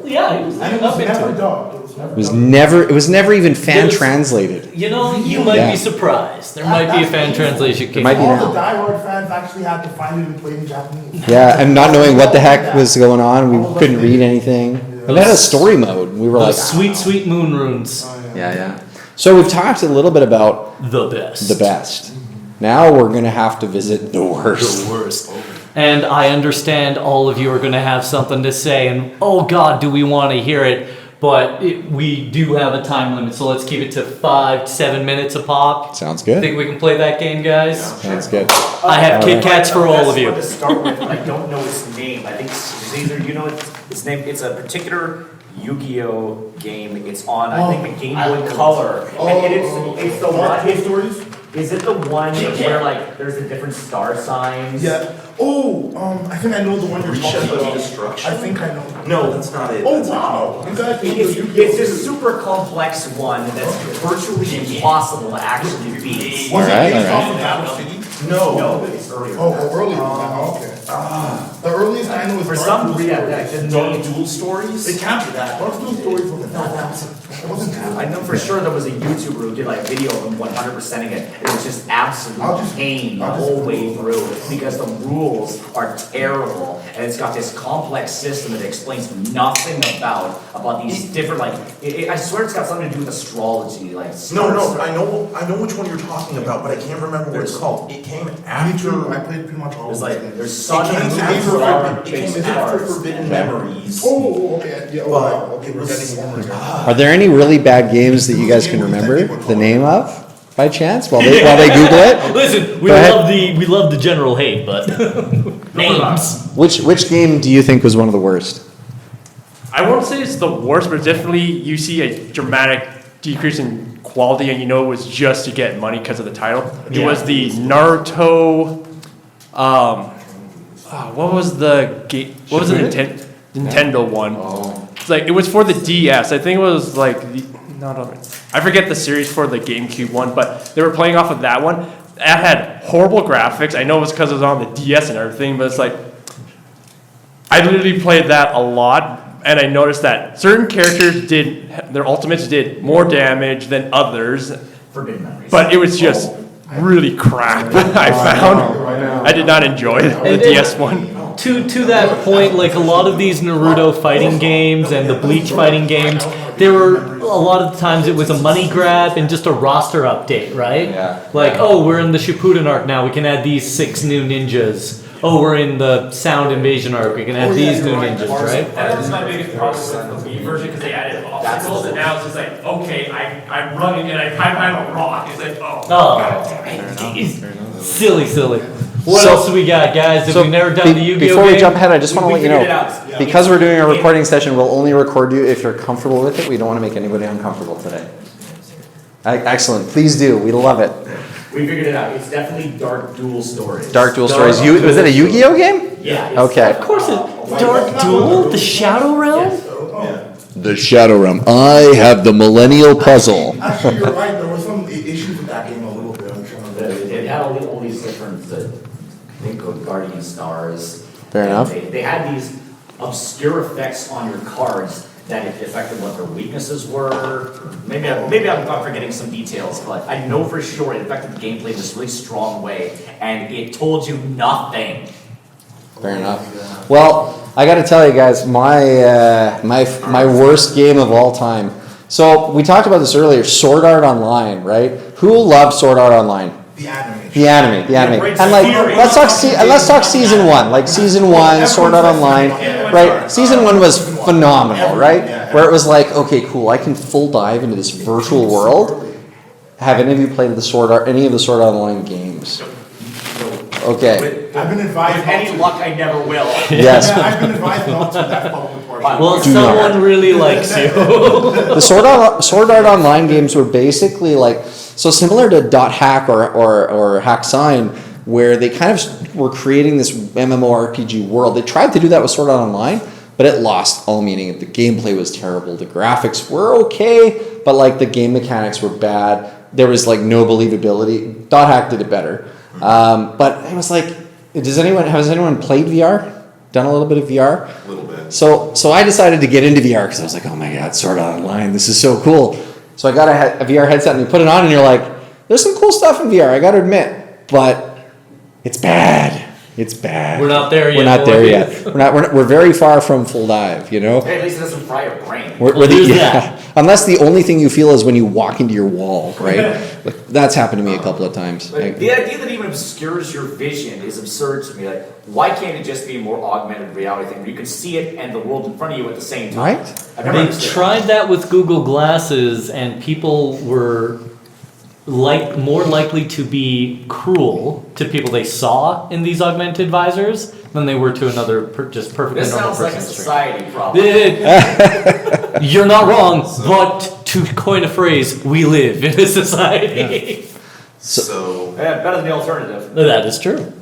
Yeah, he was And it up was into never it. dubbed. It was never even fan translated. You know, you might be surprised. There might be a fan translation case. might be All now. the diehard fans actually had to find it and play in Japanese. Yeah, and not knowing what the heck was going on, we couldn't read anything. And it had a story mode. We were like, Those sweet, sweet moon runes. yeah. So we've talked a little bit about The best. the best. Now we're gonna have to visit the worst. The worst. And I understand all of you are going to have something to say, and oh God, do we want to hear it? But we do have a time limit, so let's keep it to 5 to 7 minutes a pop. Sounds good. Think we can play that game, guys? Sounds good. I have Kit Kats for all of you. To start with, I don't know its name. I think Caesar, you know its name. It's a particular Yu-Gi-Oh game. It's on, I think, the Game Boy Color. And it's the one. Is it the one where like there's the different star signs? Yeah. Oh, I think I know the one you're talking about. Destruction? I think I know. No, that's not it. Oh That's not wow! You guys know It's Yu-Gi-Oh! this super complex one that's virtually impossible to actually beat. Was it Alright, based off alright. of Battle City? No, it's earlier. Oh, early than that. Okay. The earliest I know is For Dark some Duel reason, Stories. Dark Duel Stories? They captured that. Dark Duel Stories wasn't that. It wasn't that. I know for sure there was a YouTuber who did like video of him 100%ing it. It was just absolute pain the whole way through because the rules are terrible and it's got this complex system that explains nothing about these different like. I swear it's got something to do with astrology, like. No, I know which one you're talking about, but I can't remember what it's called. It came Me after. too. I played pretty much all There's of like them. there's sun It and came moon. after Is it for Forbidden Memories? Oh, okay. Yeah, oh, But- wow. Okay, we're getting warmer here. Are there any really bad games that you guys can remember the name of by chance while they Google it? Listen, we Go ahead. love the general hate, but names. Which game do you think was one of the worst? I won't say it's the worst, but definitely you see a dramatic decrease in quality, and you know it was just to get money because of the title. It was the Naruto. What was the game? What was the Nintendo one? It's like it was for the DS. I think it was like I forget the series for the GameCube one, but they were playing off of that one. That had horrible graphics. I know it was because it was on the DS and everything, but it's like I literally played that a lot. And I noticed that certain characters their ultimates did more damage than others, Forbidden Memories. but it was just really crap. I found. I did not enjoy the DS one. To that point, like a lot of these Naruto fighting games and the Bleach fighting games, there were a lot of the times it was a money grab and just a roster update, right? Yeah. Like, oh, we're in the Shippuden arc now, we can add these 6 new ninjas. Oh, we're in the Sound Invasion arc, we can add these new ninjas, right? That was my biggest problem with the Wii version because they added obstacles, and now it's just like, okay, I'm running and I climb a rock. It's like, Oh, silly. What else do we got, guys? Have we narrowed down the Yu-Gi-Oh Before we game? jump ahead, I just want to let you figured it know, out. because we're doing a recording session, we'll only record you if you're comfortable with it. We don't want to make anybody uncomfortable today. Excellent. Please do. We love it. We figured it out. It's definitely Dark Duel Stories. Dark Duel Stories. Was it a Yu-Gi-Oh game? Yeah. Okay. Of course, Dark Duel, the Shadow Realm. The Shadow Realm. I have the Millennial Puzzle. Actually, you're right. There were some issues with that game a little bit. I'm trying to It had all these different, I think, Guardian Stars. Fair And enough. They had these obscure effects on your cards that it affected what their weaknesses were. Maybe I'm forgetting some details, but I know for sure it affected the gameplay in this really strong way, and it told you nothing. Fair enough. Well, I got to tell you guys, my worst game of all time. So we talked about this earlier, Sword Art Online, right? Who loved Sword Art Online? The anime. The anime. And like, let's talk season 1. Like season 1, Sword Art Online, right? Season 1 was phenomenal, right? Where it was like, okay, cool, I can full dive into this virtual world. Have any of you played any of the Sword Art Online games? Okay. I've been advised. With any luck, I never will. Yes. I've been advised not to. That's public portion. Well, Do not. someone really likes you. The Sword Art Online games were basically like, so similar to .hack or Hack Sign, where they kind of were creating this MMORPG world. They tried to do that with Sword Art Online, but it lost all meaning. The gameplay was terrible. The graphics were okay, but like the game mechanics were bad. There was like no believability. .hack did it better. But it was like, has anyone played VR? Done a little bit of VR? A little bit. So I decided to get into VR because I was like, oh my God, Sword Art Online, this is so cool. So I got a VR headset and you put it on and you're like, there's some cool stuff in VR, I got to admit, but it's bad. It's bad. We're not there yet. We're not there boys. yet. We're very far from full dive, you know? Hey, at least it doesn't fry your brain. There's that. Unless the only thing you feel is when you walk into your wall, right? Like, that's happened to me a couple of times. Like, the idea that even obscures your vision is absurd to me. Like, why can't it just be a more augmented reality thing where you can see it and the world in front of you at the same time? Right? I've never They understood tried that with Google Glasses, and people were more likely to be cruel to people they saw in these augmented visors than they were to another just perfectly This normal sounds like a person. society problem. You're not wrong, but to coin a phrase, we live in a society. So, Yeah, better than the alternative. That is true.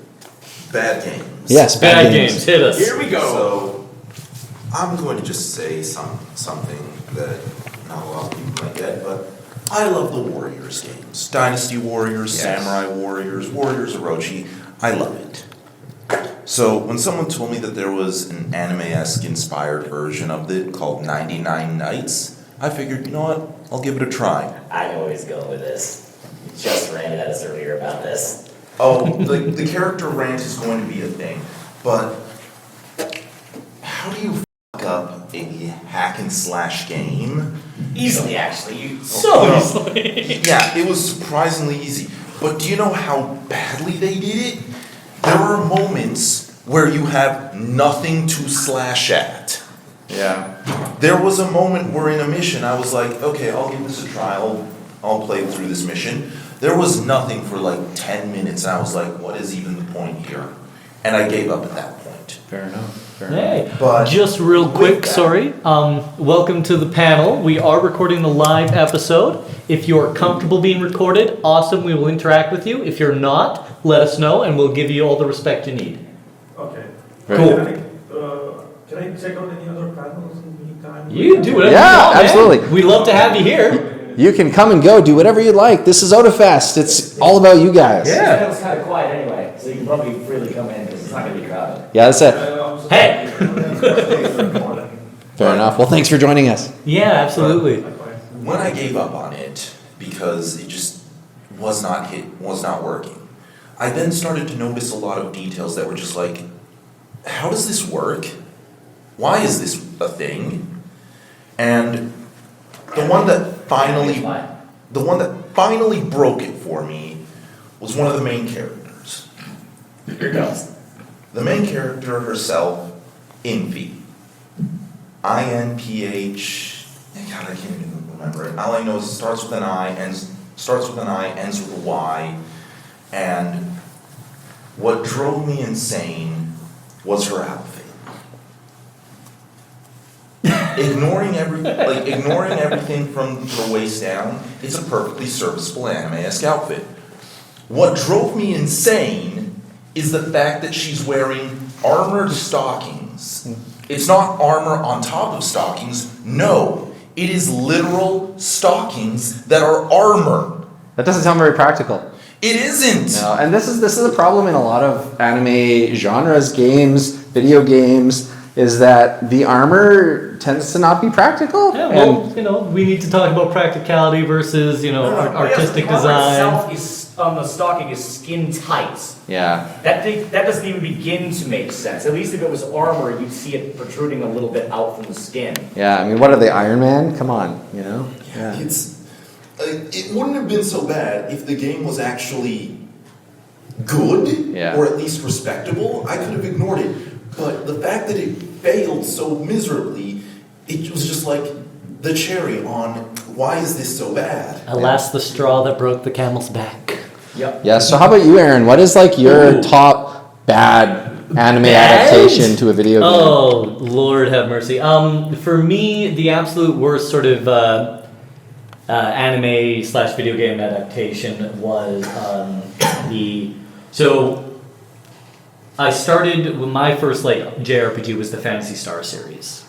bad games. Yes, Bad games, hit us. Here we go. So, I'm going to just say something that not a lot of people might get, but I love the Warriors games. Dynasty Warriors, Samurai Warriors, Warriors Orochi. I love it. So, when someone told me that there was an anime-esque inspired version of it called 99 Nights, I figured, you know what, I'll give it a try. I always go with this. You just ranted at us earlier about this. Oh, the character rant is going to be a thing, but how do you fuck up a hack and slash game? Easily, actually. So easily. Yeah, it was surprisingly easy. But do you know how badly they did it? There were moments where you have nothing to slash at. Yeah. There was a moment where in a mission I was like, okay, I'll give this a try, I'll play through this mission. There was nothing for like 10 minutes and I was like, what is even the point here? And I gave up at that point. Fair enough. Hey, But just real quick, that- sorry. Welcome to the panel. We are recording the live episode. If you're comfortable being recorded, awesome, we will interact with you. If you're not, let us know and we'll give you all the respect you need. Okay. Cool. Can I check out any other panels in the meantime? You do whatever Yeah, you want, man. absolutely. We love to have you here. You can come and go, do whatever you like. This is Otafest. It's all about you guys. Yeah. It's kind of quiet anyway, so you can probably freely come in because it's not going to be crowded. Yeah, that's it. Hey. Fair enough. Well, thanks for joining us. Yeah, absolutely. When I gave up on it because it just was not working, I then started to notice a lot of details that were just like, how does this work? Why is this a thing? And the one that finally broke it for me was one of the main characters. Here goes. The main character herself, Inphi. INPH. God, I can't even remember it. All I know is it starts with an I, ends with a Y. And what drove me insane was her outfit. ignoring everything from the waist down, it's a perfectly serviceable anime-esque outfit. What drove me insane is the fact that she's wearing armored stockings. It's not armor on top of stockings. No, it is literal stockings that are armor. That doesn't sound very practical. It isn't. No, and this is a problem in a lot of anime genres, games, video games, is that the armor tends to not be practical. Yeah, and well, we need to talk about practicality versus, artistic design. Itself is, on the stocking is skin tight. yeah. That doesn't even begin to make sense. At least if it was armor, you'd see it protruding a little bit out from the skin. Yeah, I mean, what are they, Iron Man? Come on, Yeah. It wouldn't have been so bad if the game was actually good, Yeah. or at least respectable. I could have ignored it. But the fact that it failed so miserably, it was just like the cherry on why is this so bad? Alas, the straw that broke the camel's back. Yep. Yeah, so how about you, Aaron? What is like your top bad anime adaptation to a video game? Oh, Lord have mercy. For me, the absolute worst sort of anime/video game adaptation was I started with my first JRPG was the Phantasy Star series,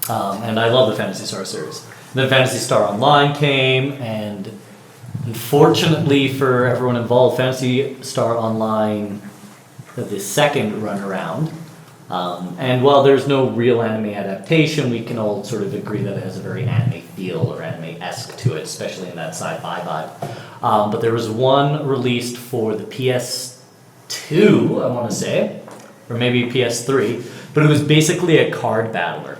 and I love the Phantasy Star series. Then Phantasy Star Online came, and unfortunately for everyone involved, Phantasy Star Online, the second run around, and while there's no real anime adaptation, we can all sort of agree that it has a very anime feel or anime-esque to it, especially in that sci-fi vibe. But there was one released for the PS2, I want to say, or maybe PS3, but it was basically a card battler.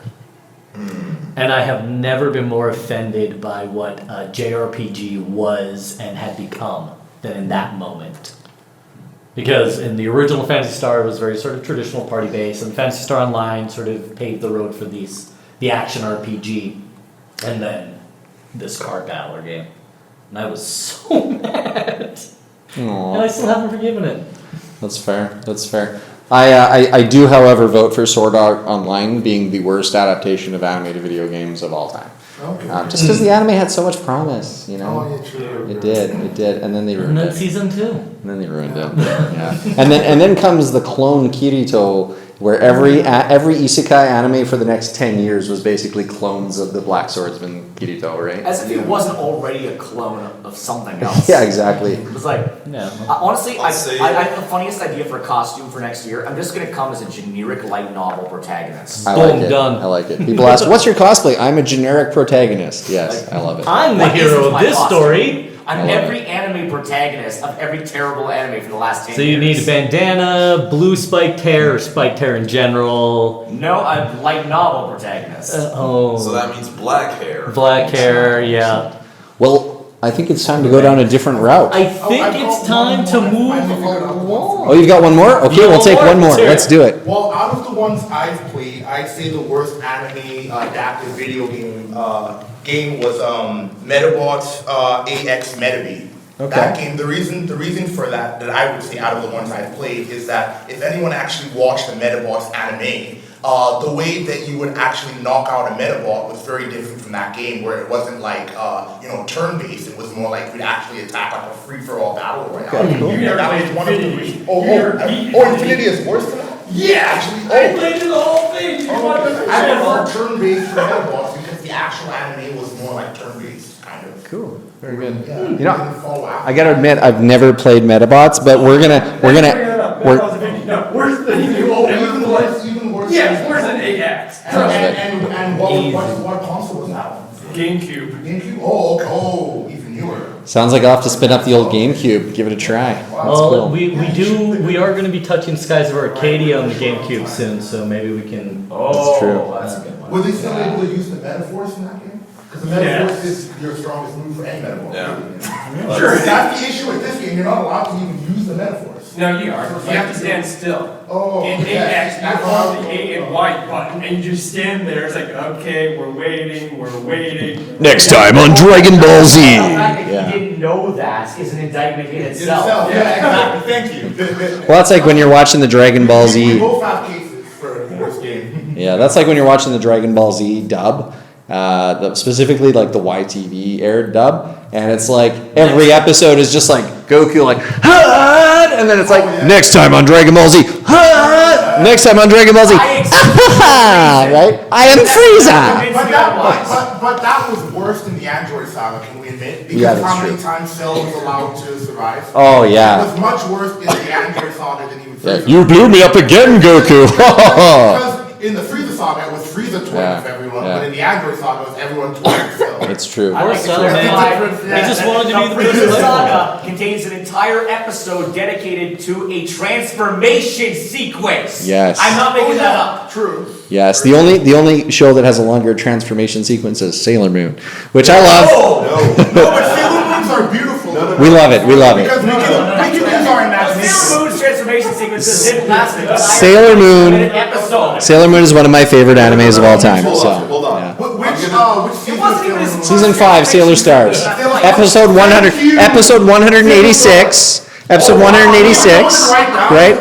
And I have never been more offended by what a JRPG was and had become than in that moment. Because in the original Phantasy Star, it was very sort of traditional party based, and Phantasy Star Online sort of paved the road for the action RPG, and then this card battler game. And I was so mad. And I still haven't forgiven it. That's fair. I do, however, vote for Sword Art Online being the worst adaptation of animated video games of all time. Okay. Just because the anime had so much promise, Oh, yeah, true. It did, and then they And ruined then it. season 2. And then they ruined it. Yeah. And then comes the clone Kirito, where every isekai anime for the next 10 years was basically clones of the Black Swordsman Kirito, right? As if it wasn't already a clone of something else. Yeah, exactly. It was like, Yeah. honestly, I say- have the funniest idea for a costume for next year. I'm just going to come as a generic light novel protagonist. I Boom, like it. done. I like it. People ask, "What's your cosplay?" I'm a generic protagonist. Yes, I love it. I'm the What hero isn't of my this costume? story. I'm every anime protagonist of every terrible anime for the last 10 So years. you need a bandana, blue spiked hair, or spiked hair in general. No, I'm light novel protagonist. So that means black hair. Black hair, yeah. Well, I think it's time to go down a different route. I think it's time to move along. Oh, you've got one more? Okay, we'll take one more. Let's do it. Well, out of the ones I've played, I'd say the worst anime adapted video game was Metabots AX Metabee. Okay. That game, the reason for that I would say out of the ones I've played is that if anyone actually watched the Metabots anime, the way that you would actually knock out a Metabot was very different from that game, where it wasn't like turn-based. It was more like you'd actually attack like a free-for-all battle royale. Okay, cool. Yeah, that was one of the reasons. Oh, Infinity is worse than that? Yeah, I played the whole thing. I prefer turn-based for Metabots because the actual anime was more like turn-based, kind of. Cool. Very good. Yeah, You know, didn't follow after. I gotta admit, I've never played Metabots, but we're gonna. No, worse than you old Even worse, even worse. Yes, worse than AX. And what console was that one? GameCube. GameCube? Oh, okay. Oh, even newer. Sounds like I'll have to spin up the old GameCube. Give it a try. Well, we are going to be touching Skies of Arcadia on the GameCube soon, so maybe we can. That's true. That's a good one. Were they still able to use the Metaforce in that game? Because the Metaforce is your strongest move for any Metaforce. Yeah. Sure. That's the issue with this game. You're not allowed to even use the Metaforce. No, you are. You have to stand still. Oh, In okay. AX, you hold the A and Y button, and you just stand there. It's like, okay, we're waiting. Next time on Dragon Ball Z. The fact that Yeah. he didn't know that is an indictment in itself. Yeah, exactly. Thank you. Well, that's like when you're watching the Dragon Ball We Z. both have cases for this game. Yeah, that's like when you're watching the Dragon Ball Z dub, specifically like the YTV aired dub, and it's like every episode is just like Goku like, "Hut!" and then it's like next time on Dragon Ball Z, "Hut!" next time on Dragon Ball Z, right? I am Frieza. But that was worse than the Android saga, can we admit? Because Yeah, that's how many true. times Cell was allowed to survive? Oh It yeah. was much worse in the Android saga than even Frieza. You blew me up again, Goku. Because in the Frieza saga, it was Frieza toying Yeah, with everyone, yeah. but in the Android saga, it was everyone toying with Cell. It's true. I like Cell, to man. clarify He just that wanted to be the Frieza Princess Saga contains an entire episode dedicated to a transformation sequence. Yes. I'm not making that up. True. Yes, the only show that has a longer transformation sequence is Sailor Moon, which I love. No, but Sailor Moons are beautiful. We love it. We love it. Because we can use our imagination. Sailor Moon's transformation sequences didn't last an entire Sailor Moon. episode. Sailor Moon is one of my favorite animes of all time. So, Hold on. yeah. Which season wasn't even of Sailor Moon? Season 5, Sailor Stars. Episode 100. Episode 186. Episode 186. Right?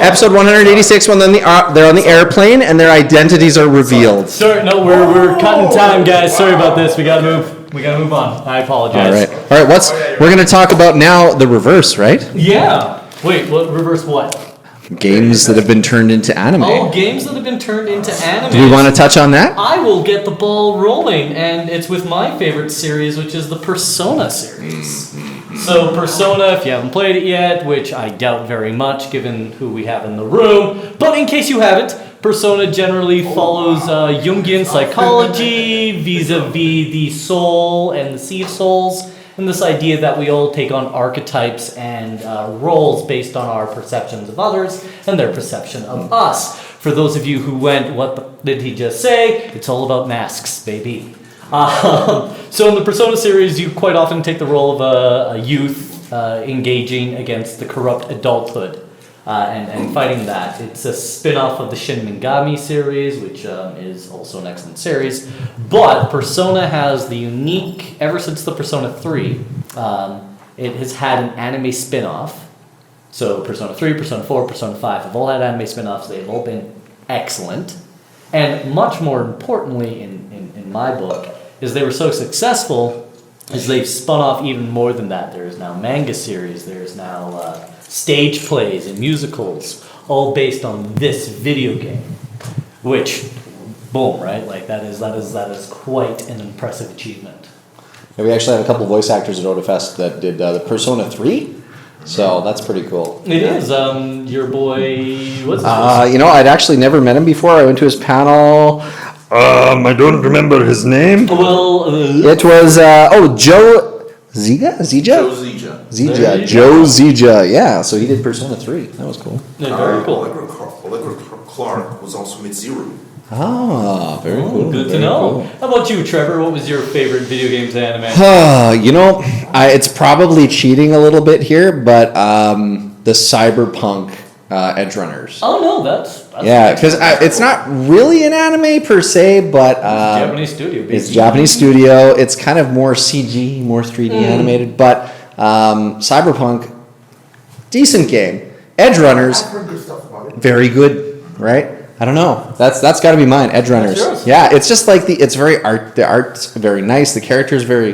Episode 186 when they're on the airplane and their identities are revealed. Sorry, no, we're cutting time, guys. Sorry about this. We gotta move on. I apologize. All right. We're gonna talk about now the reverse, right? Yeah. Wait, what? Reverse what? Games that have been turned into anime. Oh, games that have been turned into anime. Do we want to touch on that? I will get the ball rolling, and it's with my favorite series, which is the Persona series. So Persona, if you haven't played it yet, which I doubt very much given who we have in the room, but in case you haven't, Persona generally follows Jungian psychology vis-a-vis the soul and the sea of souls, and this idea that we all take on archetypes and roles based on our perceptions of others and their perception of us. For those of you who went, what did he just say? It's all about masks, baby. So in the Persona series, you quite often take the role of a youth engaging against the corrupt adulthood and fighting that. It's a spin-off of the Shin Megami series, which is also an excellent series. But Persona has the unique, ever since the Persona 3, it has had an anime spin-off. So Persona 3, Persona 4, Persona 5 have all had anime spin-offs. They've all been excellent. And much more importantly, in my book, is they were so successful is they've spun off even more than that. There's now manga series, there's now stage plays and musicals, all based on this video game. Which, boom, right? Like that is quite an impressive achievement. Yeah, we actually had a couple voice actors at Otafest that did the Persona 3. So that's pretty cool. It is. Your boy, what's his I'd actually never met him before. I went to his panel. I don't remember his name. Well, It was Joe Zija? Joe Zija. Zija. Joe Zija. Yeah. So he did Persona 3. That was cool. very cool. Allegra Clark was also Mitsuru. Ah, very cool. Good to very know. cool. How about you, Trevor? What was your favorite video games anime? It's probably cheating a little bit here, but the Cyberpunk Edge Runners. Oh no, that's Yeah, because it's not really an anime per se, but Japanese studio. Baby. it's Japanese studio. It's kind of more CG, more 3D animated, but Cyberpunk, decent game. Edge Runners, I've heard good stuff about it. very good, right? I don't know. That's got to be mine. Edge Runners. yours. Yeah, it's just like it's very art. The art's very nice. The character's very,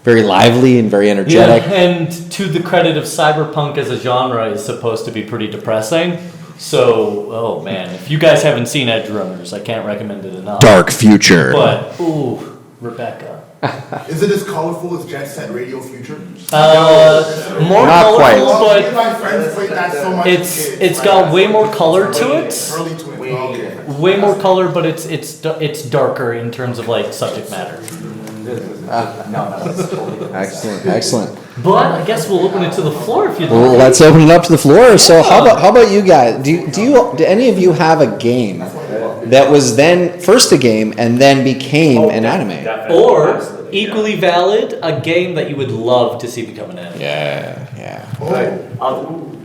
very lively and very Yeah, energetic. and to the credit of cyberpunk as a genre is supposed to be pretty depressing. So, oh man, if you guys haven't seen Edge Runners, I can't recommend it enough. Dark future. But ooh, Rebecca. Is it as colorful as Jet Set Radio Future? More Not colorful, quite. Me and but my friends played that so much. as it's kids. got way more color to it. Early 20s. Okay. Way more color, but it's darker in terms of like subject matter. Excellent. But I guess we'll open it to the floor if you'd Well, like. let's open it up to the floor. So how about you guys? Do any of you have a game that was then first a game and then became an anime? Or equally valid, a game that you would love to see become an anime. Yeah.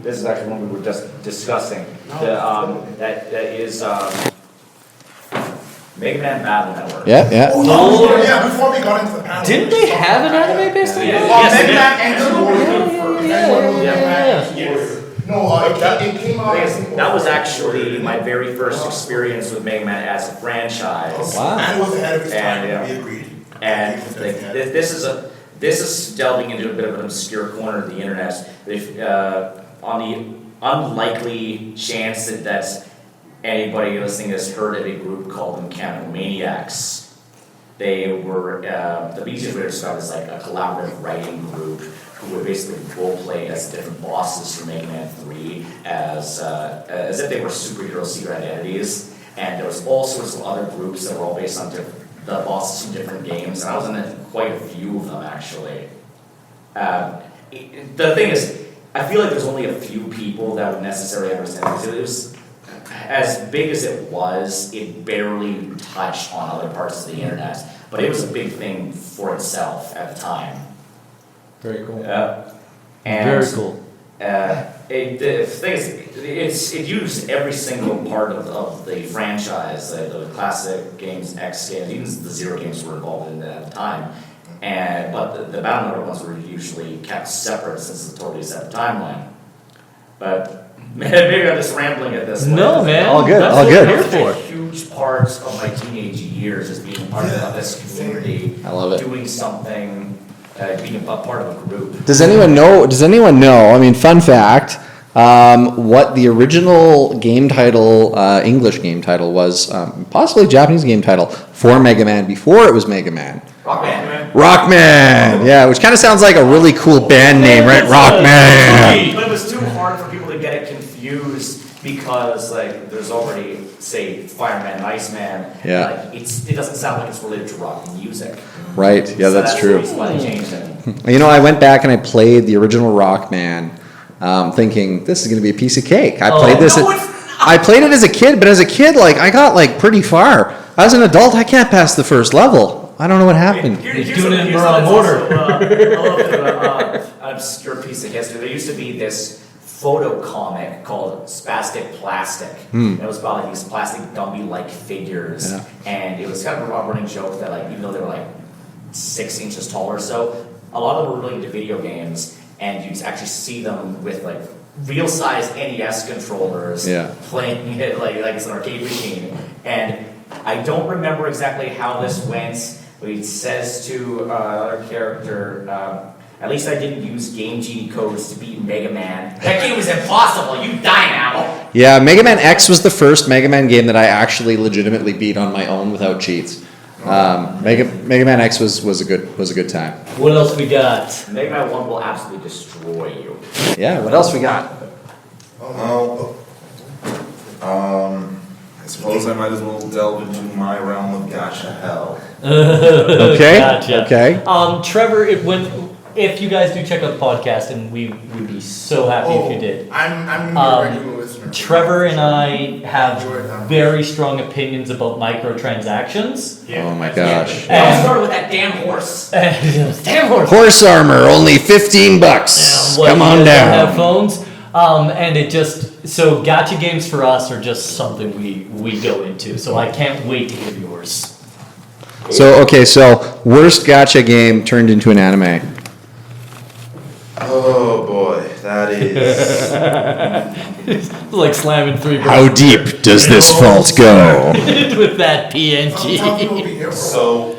This is actually one we were just discussing. That is Mega Man Battle Network. Yeah. Oh, Yeah, before we got into the panel. Didn't they have an anime based on that? Oh, Mega Man and Yeah. it came out. That was actually my very first experience with Mega Man as a franchise. Wow. And it was ahead of its time. And, yeah. We agreed. And like, this is delving into a bit of an obscure corner of the internet. If on the unlikely chance that anybody listening has heard of a group called the Mechanical Maniacs, they were the easiest way to describe it is like a collaborative writing group who would basically role play as different bosses for Mega Man 3 as if they were superhero secret identities. And there was all sorts of other groups that were all based on the bosses from different games, and I was in quite a few of them actually. The thing is, I feel like there's only a few people that would necessarily understand this. It was as big as it was, it barely touched on other parts of the internet, but it was a big thing for itself at the time. Very cool. And Very cool. The thing is, it used every single part of the franchise, the classic games, X games, even the Zero games were involved in it at the time. But the Battle Network ones were usually kept separate since it's a totally separate timeline. But maybe I'm just rambling at this point. No, man. All good, That's all what good. we're It was here a for. huge part of my teenage years as being part of this community. I love it. Doing something, being a part of a group. Does anyone know? I mean, fun fact. What the original game title, English game title was, possibly Japanese game title for Mega Man before it was Mega Man. Rockman, yeah, which kind of sounds like a really cool band name, right? Rockman. But it was too hard for people to get it confused because, like, there's already, say, Fireman and Iceman. Yeah. Like, it doesn't sound like it's related to rock music. Right, yeah, So that's the true. reason why they changed it. You know, I went back and I played the original Rockman, thinking this is going to be a piece of cake. I played this. I played it as a kid, but as a kid, like I got like pretty far. As an adult, I can't pass the first level. I don't know what happened. He's doing it in the wrong order. Obscure piece of history. There used to be this photo comic called Spastic Plastic. And it was about like these plastic Gumby-like figures, Yeah. and it was kind of a running joke that like even though they were like 6 inches tall or so, a lot of them were related to video games, and you'd actually see them with like real-size NES controllers Yeah. playing it like it's an arcade machine. And I don't remember exactly how this went, but he says to our character, at least I didn't use Game Genie codes to beat Mega Man. That game was impossible, you die now! Yeah, Mega Man X was the first Mega Man game that I actually legitimately beat on my own without cheats. Mega Man X was a good time. What else we got? Mega Man 1 will absolutely destroy you. Yeah, what else we got? I suppose I might as well delve into my realm of gacha hell. Okay. Gotcha. Okay. Trevor, if you guys do check out the podcast, and we would be so happy if you did. I'm gonna be a regular listener. Trevor and I have very strong opinions about microtransactions. Oh my gosh. Let's start with that damn horse. Damn horse. Horse armor, only $15. What, Come you on guys don't down. have phones. And it just, so gacha games for us are just something we go into. So I can't wait to hear yours. So, okay, so worst gacha game turned into an anime. Oh boy, that is. It's like slamming 3 How deep does this fault go? with that PNG. So,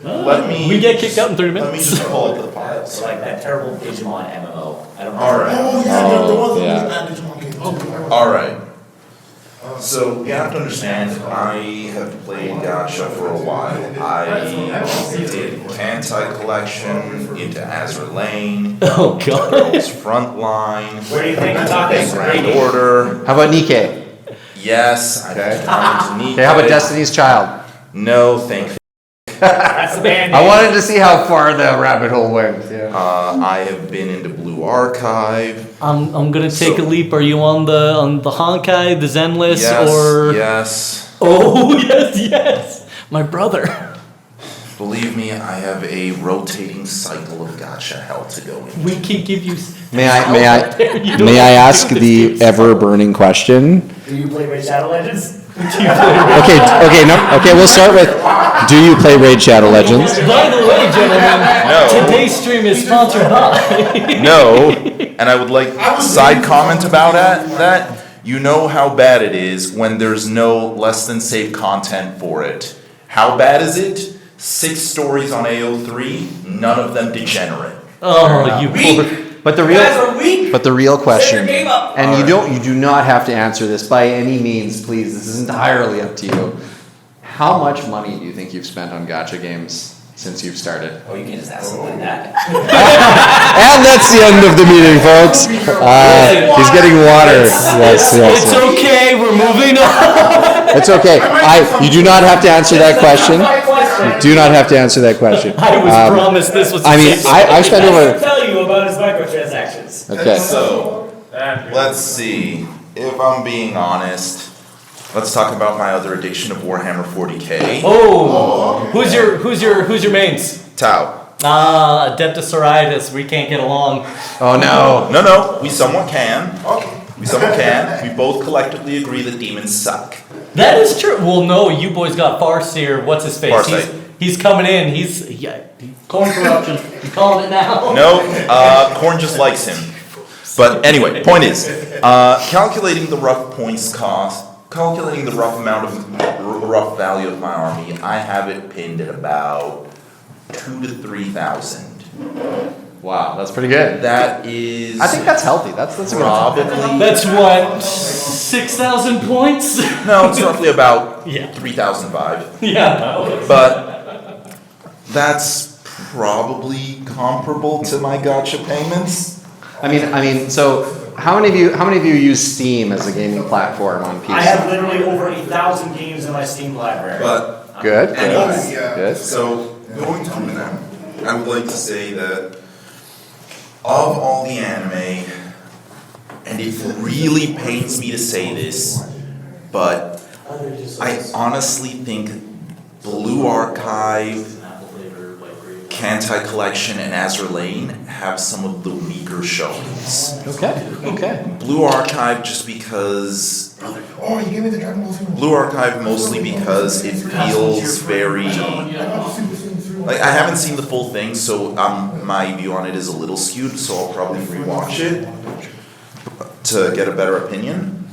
let me. We get kicked out in 30 Let me minutes. just pull up the files. So like that terrible Digimon MMO. I don't know. All right. Oh, yeah, there was a yeah. really bad Digimon game. Oh, All right. So you have to understand, I have played gacha for a while. I did Kantai Collection, into Azur Lane, Oh god. Girls Frontline, Where do you think Otafest Grand rated? Order. How about Nikkei? Yes, I've Okay. gone into Okay, how about Nikkei. Destiny's Child? No, thank you. That's the band I name. wanted to see how far the rabbit hole went. Yeah. I have been into Blue Archive. I'm gonna take So- a leap. Are you on the Honkai, the Zen list, Yes, or? yes. Oh yes. My brother. Believe me, I have a rotating cycle of gacha hell to go in. We can give you. May I You don't may I have to ask do the this. ever burning question? Do you play Raid Shadow Legends? Okay, we'll start with, do you play Raid Shadow Legends? By the way, gentlemen, No. today's stream is sponsored by. No, and I would like side comment about that. You know how bad it is when there's no less than safe content for it. How bad is it? 6 stories on AO3, none of them degenerate. Oh, you poor. But the You real guys are weak. But the real question, Set your game up. and you do not have to answer this by any means, please. This is entirely up to you. How much money do you think you've spent on gacha games since you've started? Oh, you can just ask something like that. And that's the end of the meeting, folks. He's getting water. Yes. It's okay. We're moving on. It's okay. You do not have to answer that question. You do not have to answer that question. I was promised this was. I mean, I spent I over. can tell you about his microtransactions. Okay. So, let's see. If I'm being honest, let's talk about my other addiction of Warhammer 40k. Oh, who's your mains? Tau. Adeptus Sororitas. We can't get along. Oh no. No, we somewhat can. We somewhat can. We both collectively agree that demons suck. That is true. Well, no, you boys got Farseer. What's his face? Farsight. He's coming in. Corn corruption. You calling it now? No, Korn just likes him. But anyway, point is, calculating the rough points cost, calculating the rough amount of rough value of my army, I have it pinned at about 2,000 to 3,000. Wow, that's pretty good. That is. I think that's healthy. That's a good. probably. That's what 6,000 points. No, it's roughly about Yeah. 3,005. Yeah. Okay. But that's probably comparable to my gacha payments. I mean, so how many of you use Steam as a gaming platform on PC? I have literally over 1,000 games in my Steam library. But Good. anyways, Good. so going through them, I would like to say that of all the anime, and it really pains me to say this, but I honestly think Blue Archive, Kantai Collection, and Azur Lane have some of the weaker showings. Okay. Blue Archive just because Oh, you gave me the Dragon Ball Z. Blue Archive mostly because it feels very like I haven't seen the full thing, so my view on it is a little skewed, so I'll probably rewatch it to get a better opinion.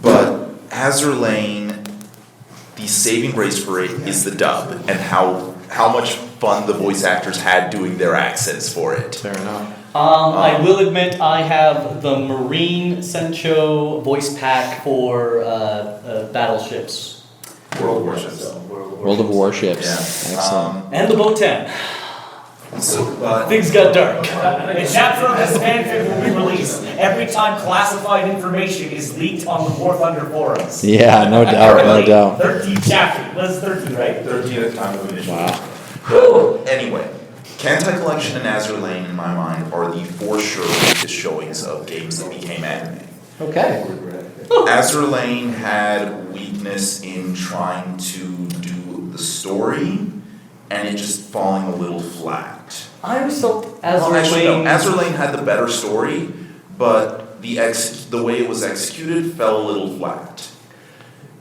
But Azur Lane, the saving grace for it is the dub and how much fun the voice actors had doing their accents for it. Fair enough. I will admit I have the Marine Sencho voice pack for battleships. World Warships. World of Warships. Yeah. Excellent. And the Botan. But Things got dark. The chapter of this fanfic will be released every time classified information is leaked on the War Thunder forums. Yeah, no doubt, no doubt. 13th chapter. That's 13, right? 13 at the time of initial. Wow. Anyway, Kantai Collection and Azur Lane, in my mind, are the for sure biggest showings of games that became anime. Okay. Azur Lane had weakness in trying to do the story, and it just falling a little flat. I was so Well, actually, no, Azur Azur Lane had the better story, but the way it was executed fell a little flat.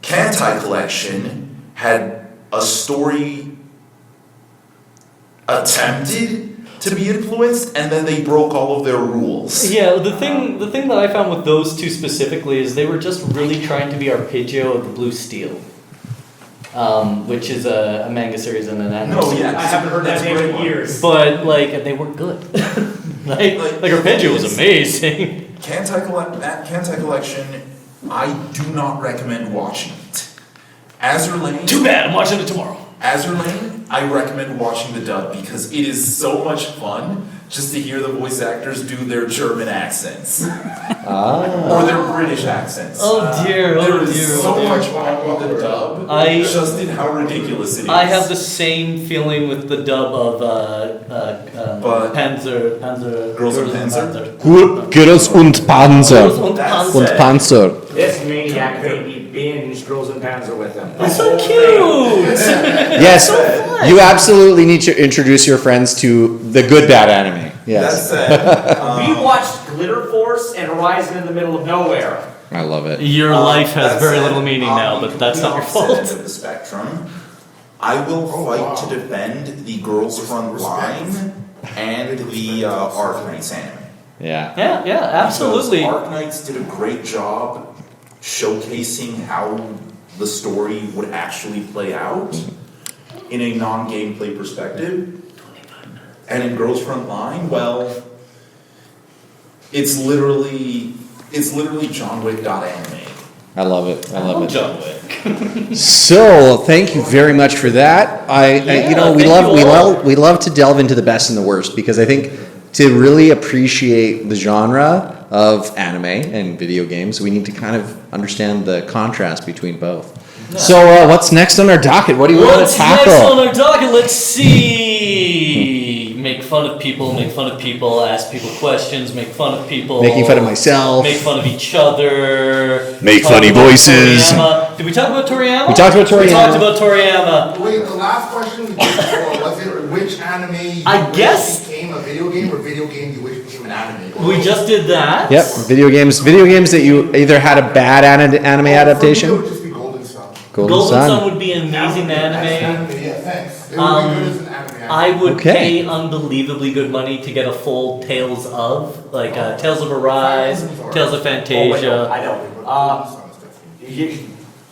Kantai Collection had a story attempted to be influenced, and then they broke all of their rules. Yeah, the thing that I found with those two specifically is they were just really trying to be Arpeggio of the Blue Steel, which is a manga series and an anime series. I haven't heard that name in years. But like they were good. like Arpeggio was amazing. Kantai Collection, I do not recommend watching it. Azur Lane. Too bad, I'm watching it tomorrow. Azur Lane, I recommend watching the dub because it is so much fun just to hear the voice actors do their German accents. Or their British accents. Oh dear, There is so much fun with the dub, just in how ridiculous it is. I have the same feeling with the dub of Panzer. Girls and Panzer? Girls und Panzer. Girls und That's Und it. Panzer. This maniac made me binge Girls and Panzer with him. It's so cute. Yes, you absolutely need to introduce your friends to the good bad anime. Yes. That's it. We watched Glitter Force and Horizon in the Middle of Nowhere. I love it. Your life has That very said, little meaning now, but that's not your on the opposite fault. end of the spectrum, I will fight to defend the Girls Front Line and the Arknights anime. Yeah. Yeah, absolutely. Because Arknights did a great job showcasing how the story would actually play out in a non-gameplay perspective. And in Girls Front Line, well, it's literally John Wick.anime. I love it. I love it. John Wick. So, thank you very much for that. We love to delve into the best and the worst because I think to really appreciate the genre of anime and video games, we need to kind of understand the contrast between both. Yeah. So, what's next on our docket? What do you want to What's tackle? next on our docket? Let's see. Make fun of people, ask people questions, make fun of people. Making fun of myself. Make fun of each other. Make talk funny about voices. Toriyama. Did we talk about Toriyama? We talked about We Toriyama. talked about Toriyama. Wait, the last question we did before, was it which anime you I wish guess- became a video game or video game you wish became an anime? We just did that. Yep, video games that you either had a bad anime For me, it adaptation. would just be Golden Sun. Golden Golden Sun. Sun would be an amazing anime. Yeah, thanks. It would be good as an anime. I would Okay. pay unbelievably good money to get a full Tales of, like Tales of Arise, Tales of Oh, wait, Fantasia. I know.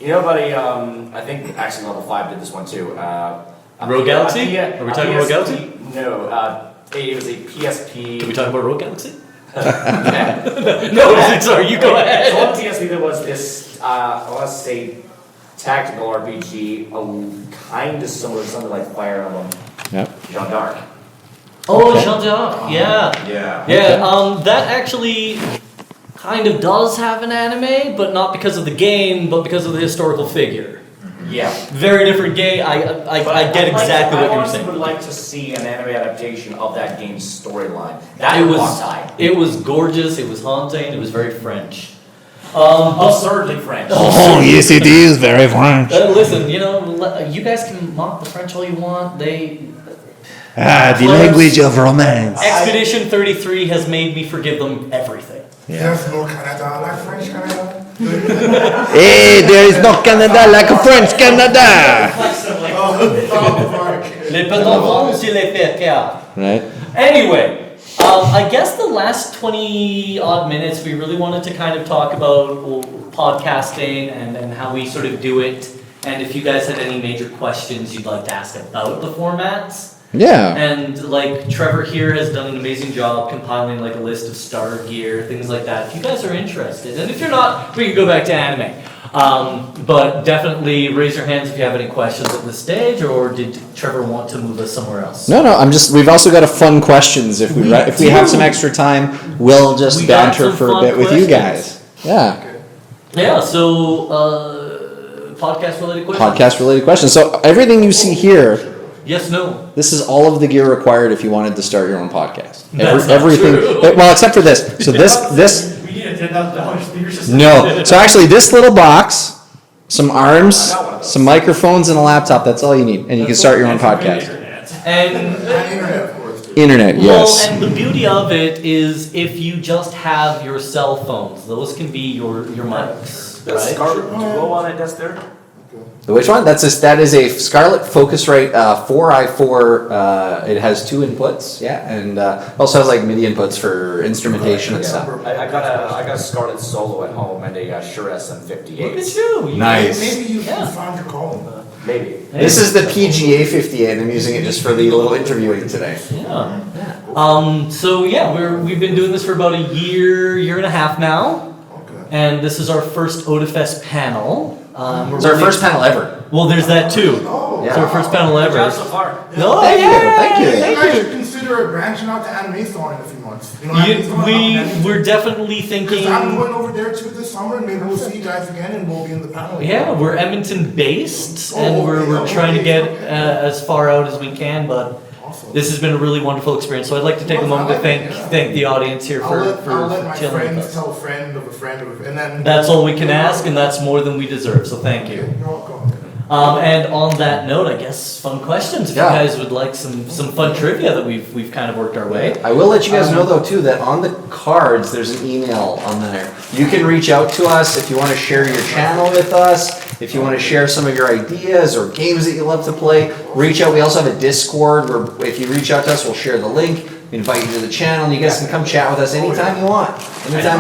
You know, buddy, I think actually Level 5 did this one too. Rogue Galaxy? Are we talking Rogue Galaxy? No, it was a PSP. Can we talk about Rogue Galaxy? Yeah. No, sorry, you go ahead. So on PSP there was this, I want to say, tactical RPG, kind of similar to something like Fire Emblem, Yep. Jeanne d'Arc. Oh, Okay. Jean d'Arc, yeah. Yeah. Yeah, that actually kind of does have an anime, but not because of the game, but because of the historical figure. Yeah. Very different game. I get exactly what I you're honestly saying. would like to see an anime adaptation of that game's storyline. That It was Hawkeye. it was gorgeous. It was haunting. It was very French. Absurdly French. Oh, yes, it is very French. Listen, you guys can mock the French all you want. The language of romance. Expedition 33 has made me forgive them everything. There's no Canada like French Canada. Hey, there is no Canada like a French Canada. Les petits sur les percas. Right? Anyway, I guess the last 20 odd minutes we really wanted to kind of talk about podcasting and how we sort of do it, and if you guys had any major questions you'd like to ask about the formats. Yeah. And like Trevor here has done an amazing job compiling like a list of starter gear, things like that. If you guys are interested, and if you're not, we can go back to anime. But definitely raise your hands if you have any questions at this stage, or did Trevor want to move us somewhere else? No, we've also got a fun questions. If we have some extra time, we'll just We got banter some for a fun bit with you questions. guys. Yeah. Yeah, so podcast related questions. Podcast related questions. So everything you see here Yes, no. This is all of the gear required if you wanted to start your own podcast. That's not Everything. true. Well, except for this. So this. We need a $10,000 speaker system. No. So actually, this little box, some arms, some microphones, and a laptop. That's all you need, and you can start your own podcast. And Internet, of course. Internet, yes. well, and the beauty of it is if you just have your cell phones, those can be your mics, Does right? Scarlet Duo on it, that's there? Which one? That is a Scarlett Focusrite 4i4. It has 2 inputs, yeah, and also has like MIDI inputs for instrumentation and stuff. I got a Scarlet Solo at home and a Shure Look at SM58. you. Nice. Maybe you Yeah. found your calling. Maybe. This is the PGA 58. I'm using it just for the little interviewing today. Yeah. So yeah, we've been doing this for about a year and a half now, Okay. and this is our first Otafest panel. It's our first panel ever. Well, there's that too. Oh, It's our first panel Good job ever. so far. No, Thank you, yeah, thank you. You Thank guys you. should consider branching out to anime store in a few months. You know, anime store, We're definitely thinking. Because I'm going over there too this summer, and maybe we'll see you guys again, and we'll be in the panel. Yeah, we're Edmonton based, Oh, and okay, we're trying to okay, get okay. as far out as we can. But Awesome. this has been a really wonderful experience. So I'd like to take a moment to thank the audience here I'll let for my chilling with friends us. tell a friend of a friend of a, and then. That's all we can ask, and that's more than we deserve. So thank you. You're welcome. And on that note, I guess fun questions. If Yeah. you guys would like some fun trivia that we've kind of worked our way. I will let you guys know though too that on the cards there's an email on there. You can reach out to us if you want to share your channel with us, if you want to share some of your ideas or games that you love to play. Reach out. We also have a Discord where if you reach out to us, we'll share the link. We invite you to the channel, and you guys can come chat with us anytime you want. Anytime.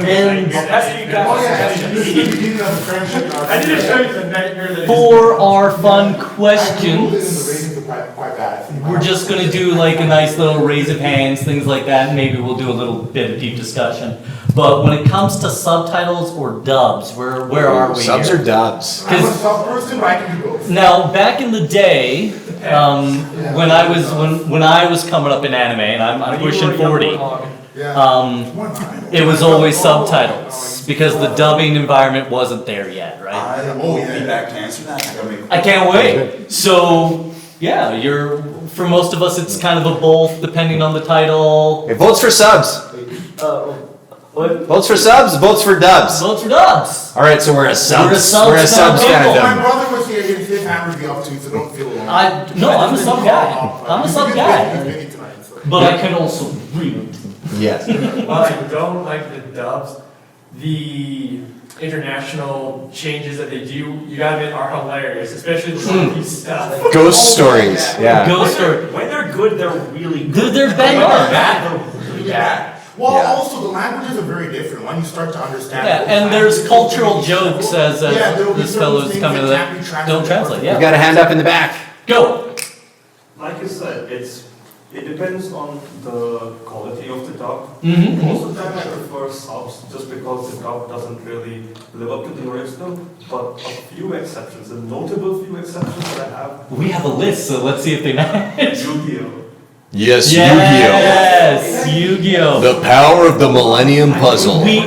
And That's what you got. Oh, yeah, this is the beginning of the friendship. I need to show you the nightmare that is. for our fun I moved in, the questions, ratings are quite bad. we're just gonna do like a nice little raise of hands, things like that, and maybe we'll do a little bit of deep discussion. But when it comes to subtitles or dubs, where are we Subs here? or dubs? I'm a sub person, but I can do both. Now, back in the day, when I was coming up in anime, and I'm pushing 40, Yeah. it was always subtitles because the dubbing environment wasn't there yet, right? I will be back to answer that. I gotta make. I can't wait. So yeah, for most of us, it's kind of a both depending on the title. Okay, votes for subs. Votes for subs. Votes for dubs. Votes for dubs. All right, so we're a subs. We're a subs We're a subs fandom. My fandom. brother was here, his hand would be up too, so don't feel alone. I'm a sub guy. I'm a sub guy. Tonight, so. But I can also read. Yes. While I don't like the dubs, the international changes that they do, you gotta admit, are hilarious, especially the One Piece stuff. Ghost stories. Yeah. Ghost Story. When they're good, they're really good. Dude, they're bang When they're on. bad, they're really bad. Well, Yeah. also the languages are very different when you start to understand. Yeah, those and there's languages, cultural it's very jokes simple. as Yeah, there will be this certain fellow's things coming to that that can't be translated. don't translate. You Yeah. got a hand up in the back. Go. Like you said, it depends on the quality of the dub. Mm-hmm. Most of the time I prefer subs just because the dub doesn't really live up to the original, but a few exceptions, a notable few exceptions that I have, We have a list, so let's see if they match. Yu-Gi-Oh! Yes, Yes, Yu-Gi-Oh. The power of the Millennium Puzzle. We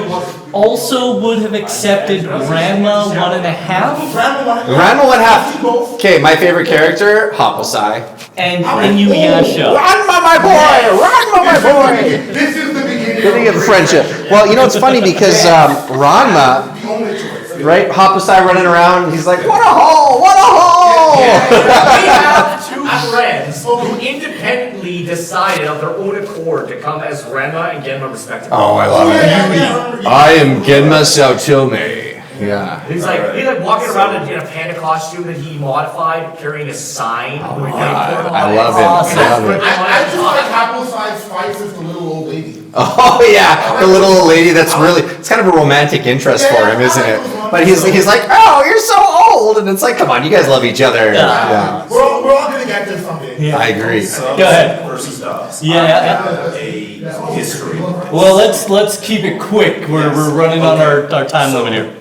also would have accepted Ranma 1.5 Ranma one half. Okay, my favorite character, Hokusai. and Inuyasha. Ranma, my boy! Ranma, my boy! This is the beginning. Beginning of friendship. Well, you know it's funny because Ranma, The only choice. right? Hokusai running around, he's like, what a hole! What a hole! We have two friends who independently decided of their own accord to come as Renma and Genma respectively. Oh, I love it. I am Genma Saotome. Yeah. He's like walking around in a panda costume that he modified, carrying a sign. with I love it. Awesome. I love it. I just like Apple size fights with the little old lady. Oh yeah, the little old lady. That's really, it's kind of a romantic interest for him, isn't it? But he's like, oh, you're so old, and it's like, come on, you guys love each other. Yeah. We're all gonna get there someday. I agree. Go ahead. Versus dubs. Yeah. A history. Well, let's keep it quick. We're running on our time limit here.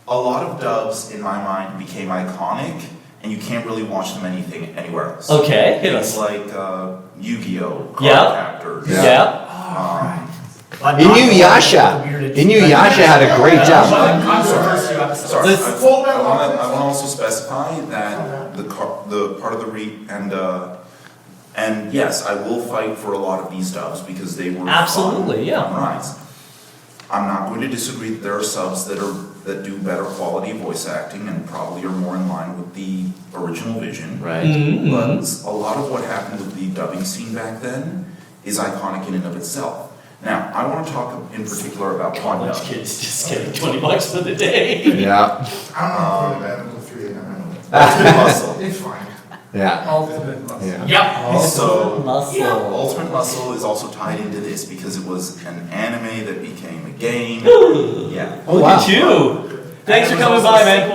A lot of dubs, in my mind, became iconic, and you can't really watch them anywhere else. Okay, hit Things us. like Yu-Gi-Oh, card Yeah. captors. Yeah. Inuyasha had a great job. Controversy, you have to Sorry, This- I want to also specify that the part of the and yes, I will fight for a lot of these dubs because they were Absolutely, yeah. fun rides. I'm not going to disagree that there are subs that do better quality voice acting and probably are more in line with the original vision. Right. But a lot of what happened with the dubbing scene back then is iconic in and of itself. Now, I want to talk in particular about one College dub. kids just getting $20 for the day. Yeah. I'm not really bad until 3 a.m. Ultimate Muscle. It's fine. Yeah. Ultimate muscle. Yeah. Yep. So, Muscle. Ultimate Muscle is also tied into this because it was an anime that became a game. Yeah. Oh, Look wow. at you. Thanks for coming by, man.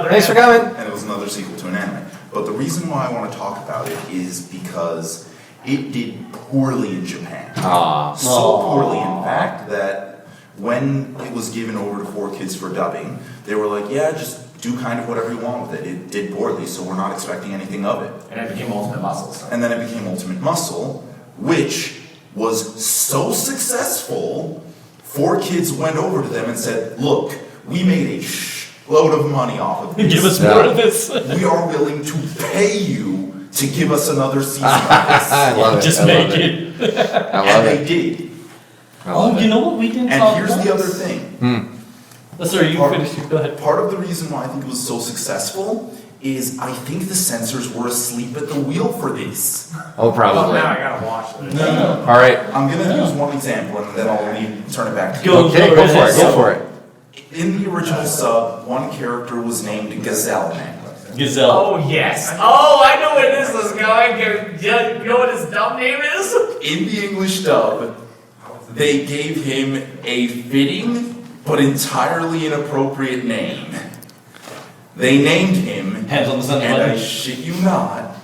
Thanks for coming. And it was another sequel to an anime. But the reason why I want to talk about it is because it did poorly in Japan. So poorly, in fact, that when it was given over to 4Kids for dubbing, they were like, yeah, just do kind of whatever you want with it. It did poorly, so we're not expecting anything of it. And it became Ultimate Muscles. And then it became Ultimate Muscle, which was so successful, 4Kids went over to them and said, look, we made a load of money off of this. Give us more of this. We are willing to pay you to give us another season of this. I love it. Just I make love it. I love And it. they did. Oh, you know what we didn't And talk here's about? the other thing. Sorry, you finish. Go ahead. Part of the reason why I think it was so successful is I think the censors were asleep at the wheel for this. Oh, probably. Now I gotta watch this. All right. I'm gonna use one example and then I'll turn it back to Go. you. Okay, go for it. Go for it. In the original sub, one character was named Gazelle Man. Gazelle. Oh, yes. Oh, I know where this is going. You know what his dumb name is? In the English dub, they gave him a fitting but entirely inappropriate name. They named him, Hands on the center and I button. shit you not,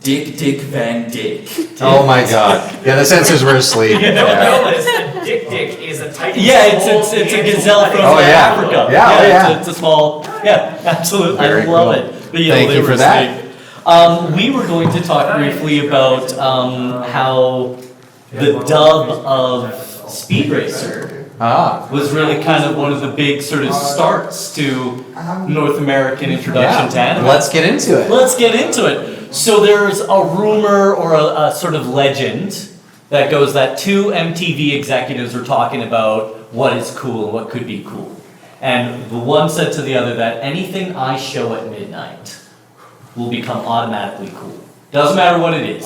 Dick Van Dyck. Oh my God. Yeah, the censors were asleep. You don't Yeah. know this. The Dick is a type of Yeah, small it's a Neanderthal gazelle from Oh, yeah. Africa. Yeah, oh, yeah. It's a small. Yeah, absolutely. Very I love cool. it. But yeah, Thank they you were for that. asleep. We were going to talk briefly about how the dub of Speed Racer was really kind of one of the big sort of starts to North American introduction to anime. Let's get into it. Let's get into it. So there's a rumor or a sort of legend that goes that two MTV executives were talking about what is cool and what could be cool. And the one said to the other that anything I show at midnight will become automatically cool. Doesn't matter what it is.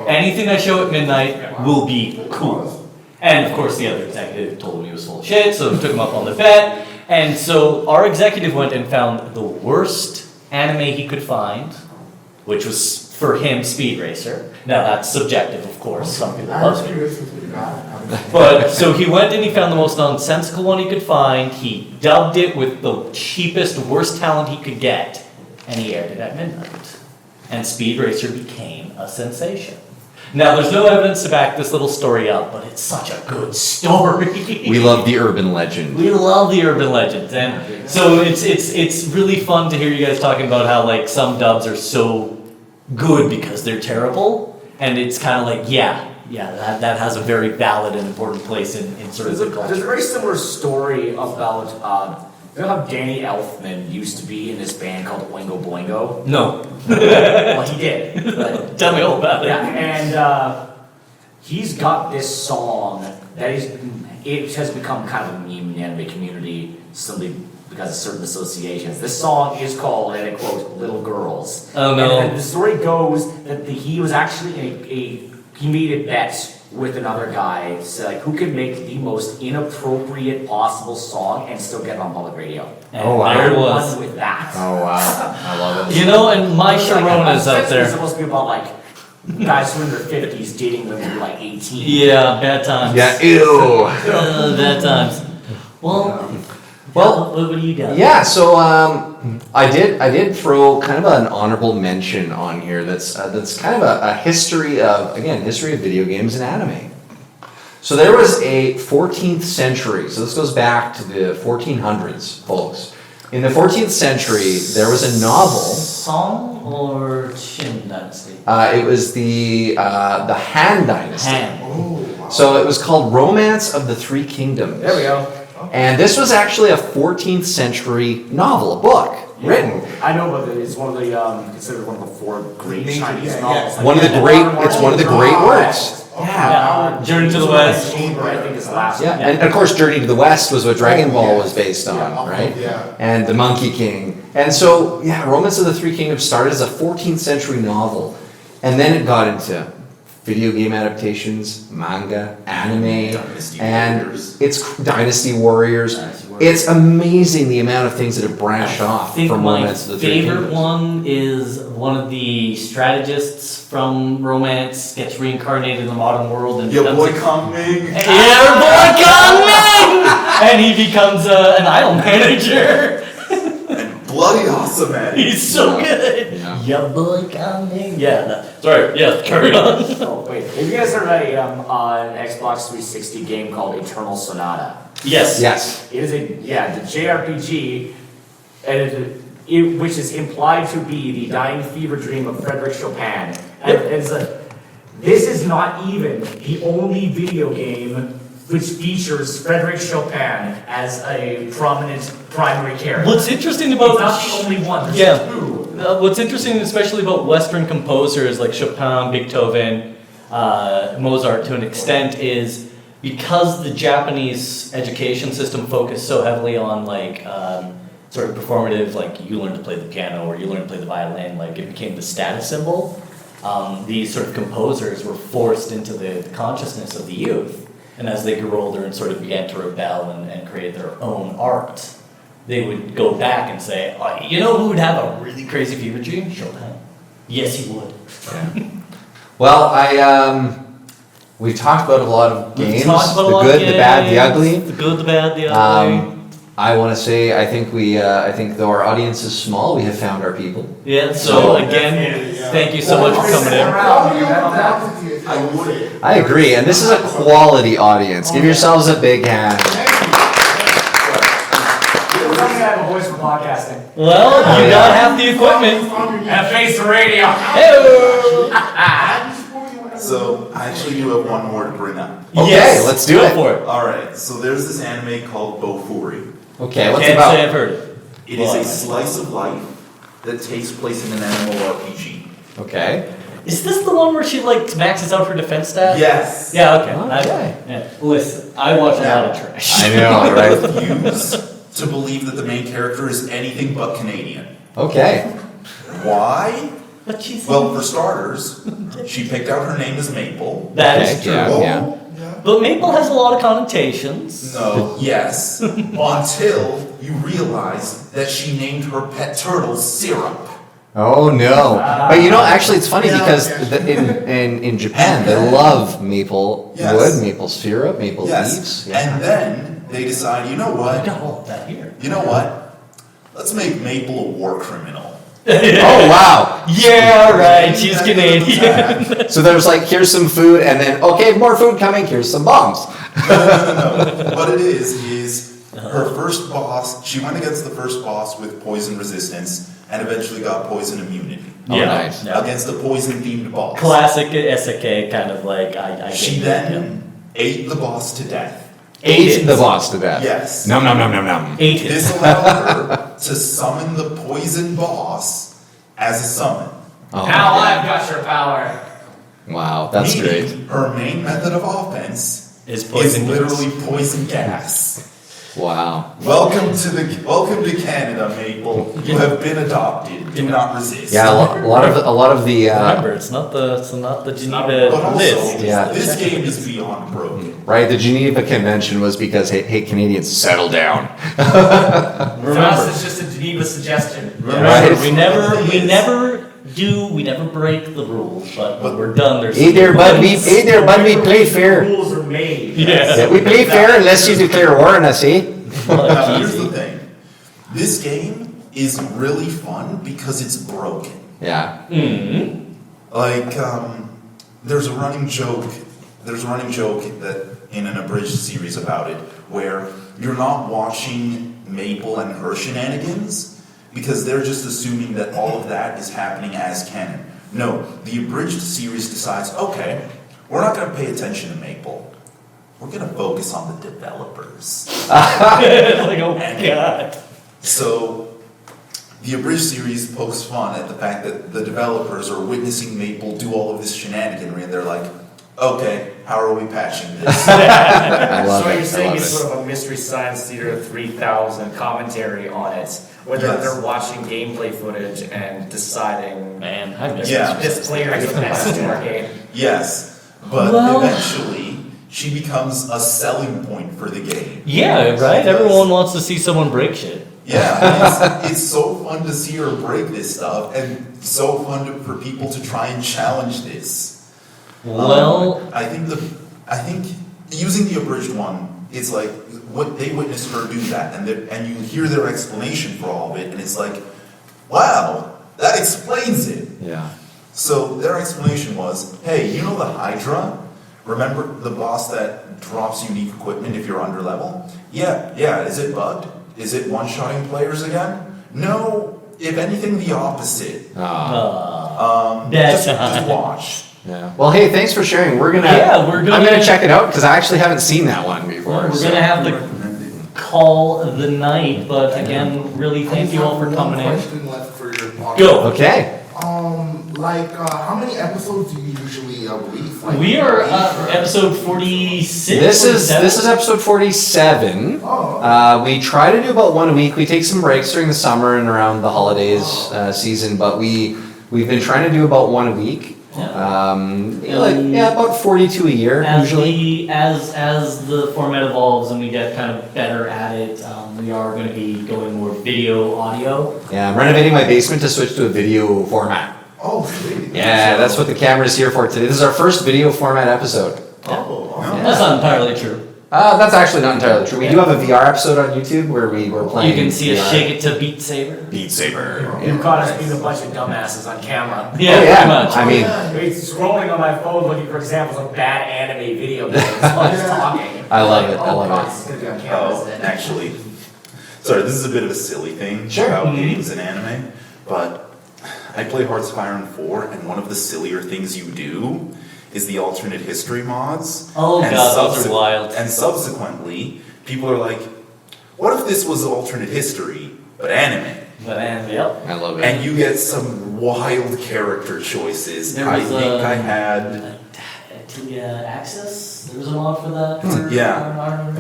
Anything I show at midnight will be cool. And of course the other executive told him he was full of shit, so he took him up on the bet. And so our executive went and found the worst anime he could find, which was for him Speed Racer. Now that's subjective, of course. Some people love it. But so he went and he found the most nonsensical one he could find. He dubbed it with the cheapest, worst talent he could get, and he aired it at midnight. And Speed Racer became a sensation. Now, there's no evidence to back this little story up, but it's such a good story. We love the urban legend. We love the urban legends, and so it's really fun to hear you guys talking about how like some dubs are so good because they're terrible, and it's kind of like that has a very valid and important place in sort of the There's a culture. very similar story about, you know how Danny Elfman used to be in this band called Oingo Boingo? No, Well, he did. But, tell me all about it. yeah, and he's got this song that it has become kind of a meme in the anime community simply because of certain associations. This song is called, and I quote, Little Girls. Oh, no. And the story goes that he was actually he made a bet with another guy, so like who could make the most inappropriate possible song and still get it on public radio. And Oh, wow. there it Won was. with that. Oh wow. I love it. You know, and my Like, Sharona's out It's there. supposed to be about like guys who are in their 50s dating women who are like 18. Yeah, bad times. Yeah, ew. Bad times. Well, what do you got? Yeah, so I did throw kind of an honorable mention on here. That's kind of a history of video games and anime. So there was a 14th century. So this goes back to the 1400s, folks. In the 14th century, there was a novel. Song or Qin Dynasty? It was the Han Dynasty. Han. So it was called Romance of the Three Kingdoms. There we go. And this was actually a 14th century novel, a book written. I know, but it's one of the considered one of the 4 great Chinese novels. One of the great. It's one of the great works. Yeah. Journey to the West. Chamber, I think, is the last Yeah, one. and of course, Journey to the West was what Dragon Ball was based on, Yeah, right? yeah. And the Monkey King. And so, yeah, Romance of the Three Kingdoms started as a 14th century novel, and then it got into video game adaptations, manga, anime, Dynasty and Warriors. it's Dynasty Warriors. It's amazing the amount of things that have branched I off think from my Romance of the Three favorite Kingdoms. one is one of the strategists from Romance gets reincarnated in the modern world and Your becomes boy a- Kong Ming. Yeah, boy coming! And he becomes an idol manager. Bloody awesome at it. He's so good. Yeah. Yeah, boy coming. Yeah. Sorry. Yeah. Carry on. Oh, wait. Have you guys heard of an Xbox 360 game called Eternal Sonata? Yes. Yes. It is the JRPG, which is implied to be the dying fever dream of Frederick Chopin. And this is not even the only video game which features Frederick Chopin as a prominent primary character. What's interesting about It's not the only one. There's Yeah. 2. What's interesting, especially about Western composers like Chopin, Beethoven, Mozart to an extent, is because the Japanese education system focused so heavily on sort of performative, like you learn to play the piano or you learn to play the violin, like it became the status symbol. These sort of composers were forced into the consciousness of the youth. And as they grew older and sort of began to rebel and create their own art, they would go back and say, oh, you know who would have a really crazy fever dream? Chopin. Yes, he would. Well, we've talked about a lot of games, We've talked about a the lot good, of the bad, the games, ugly. The good, the bad, the ugly. I want to say, I think though our audience is small, we have found our people. Yeah, so again, thank you so much for coming in. I would. I agree, and this is a quality audience. Give yourselves a big hand. Something I have a voice for podcasting. Well, you got half the equipment. And a face for radio. So I actually do have one more to bring up. Okay, Yes, let's do go it. for it. Alright, so there's this anime called Bofuri. Okay, what's it Can't say I've about? heard it. It is a slice of life that takes place in an MMORPG. Okay. Is this the one where she like maxes out her defense stat? Yes. Yeah, okay. Okay. Yeah. Listen, I watch a lot of trash. I know, right? Refuse to believe that the main character is anything but Canadian. Okay. Why? But she's Well, for starters, she picked out her name as Maple. that is Okay, true. yeah, Oh, yeah. But Maple has a lot of connotations. No, yes. Until you realize that she named her pet turtle Syrup. Oh no! But you know, actually, it's funny because in Japan they love maple Yes. wood, maple syrup, maple Yes. leaves. And then they decide, you know I what? got all of that here. You know what? Let's make Maple a war criminal. Oh wow! Yeah, right. She's Canadian. So there's like, here's some food, and then okay, more food coming. Here's some bombs. No. What it is her first boss, she went against the first boss with poison resistance and eventually got poison immunity Oh, nice. Yeah. against the poison themed boss. Classic SK kind of like I She get it, then ate the boss to death. Ate the boss to death. Yes. Num num num num num. Ate it. This allowed her to summon the poison boss as a summon. Oh, Now I've got your power. wow, that's Meaning great. Her main method of offense Is is poison literally poison gas. Wow. Welcome to Canada, Maple. You have been adopted. Do not resist. Yeah, a lot of the Remember, it's not the Geneva But also, list. Yeah. this game is beyond broken. right. The Geneva Convention was because hey Canadians, settle down. For us, it's just a Geneva suggestion. Remember, Right. we never break the rules, but when we're done, there's Hey there, bud. We play fair. Rules are made. Yeah. Yeah, we play fair unless you declare war on us, eh? Now, here's the thing. This game is really fun because it's broken. Yeah. Like, there's a running joke that in an abridged series about it, where you're not watching Maple and her shenanigans, because they're just assuming that all of that is happening as canon. No, the abridged series decides, okay, we're not going to pay attention to Maple. we're gonna focus on the developers. It's like, oh my god. So, the abridged series pokes fun at the fact that the developers are witnessing Maple do all of this shenaniganry, and they're like, okay, how are we patching this? I love So it. you're saying I love it's it. sort of a Mystery Science Theater 3000 commentary on it, whether Yes. they're watching gameplay footage and deciding Man, I miss Yeah. this player is the best in our game. Yes, but Well- eventually, she becomes a selling point for the game. Yeah, right? Everyone wants to see someone break shit. Yeah, it's so fun to see her break this stuff, and so fun for people to try and challenge this. Well, I think using the abridged one, it's like what they witnessed her do that, and you hear their explanation for all of it, and it's like, wow, that explains it. Yeah. So their explanation was, hey, you know the Hydra? Remember the boss that drops unique equipment if you're under level? Yeah, is it bugged? Is it one-shotting players again? No, if anything, the opposite. that's Just watch. Yeah. Well, hey, thanks for sharing. I'm gonna check it out because I actually haven't seen that one before. we're so- gonna have to call the night, but again, really thank you all for coming One in. question left for your podcast. Go. Okay. How many episodes do you usually release? Like, We are a week, or- episode 46. This is 47? episode 47. Oh. We try to do about one a week. We take some breaks during the summer and around the holidays season, but we've been trying to do about one a week. About 42 a year usually. As the format evolves and we get kind of better at it, we are going to be going more video, audio. Yeah, I'm renovating my basement to switch to a video format. Oh, sweet. Yeah, that's what the camera's here for today. This is our first video format episode. Oh, That's not entirely true. That's actually not entirely true. We do have a VR episode on YouTube where we were playing. You can see us VR. shake it to Beat Saber. Beat Saber. You've caught us being a bunch of dumbasses on camera. Yeah, Oh, yeah. pretty much. I mean, I mean, scrolling on my phone looking for examples of bad anime video games while just talking. I love it, I love God, it. this is gonna be on camera, Oh, isn't it? actually, sorry, this is a bit of a silly thing Sure. about games and anime, but I play Hearts of Iron 4, and one of the sillier things you do is the alternate history mods. Oh And god, those are wild. And subsequently, people are like, what if this was alternate history, but anime? But yep. I love it. And you get some wild character choices. There I was think a- I had, Access? There was a mod for that? yeah,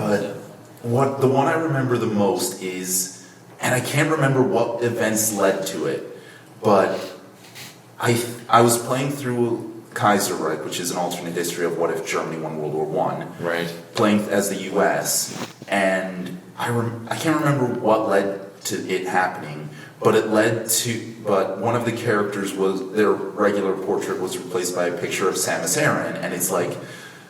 but the one I remember the most is, and I can't remember what events led to it, but I was playing through Kaiserreich, which is an alternate history of what if Germany won World War I, Right. playing as the U.S., and I can't remember what led to it happening, but one of the characters was, their regular portrait was replaced by a picture of Samus Aran, and it's like,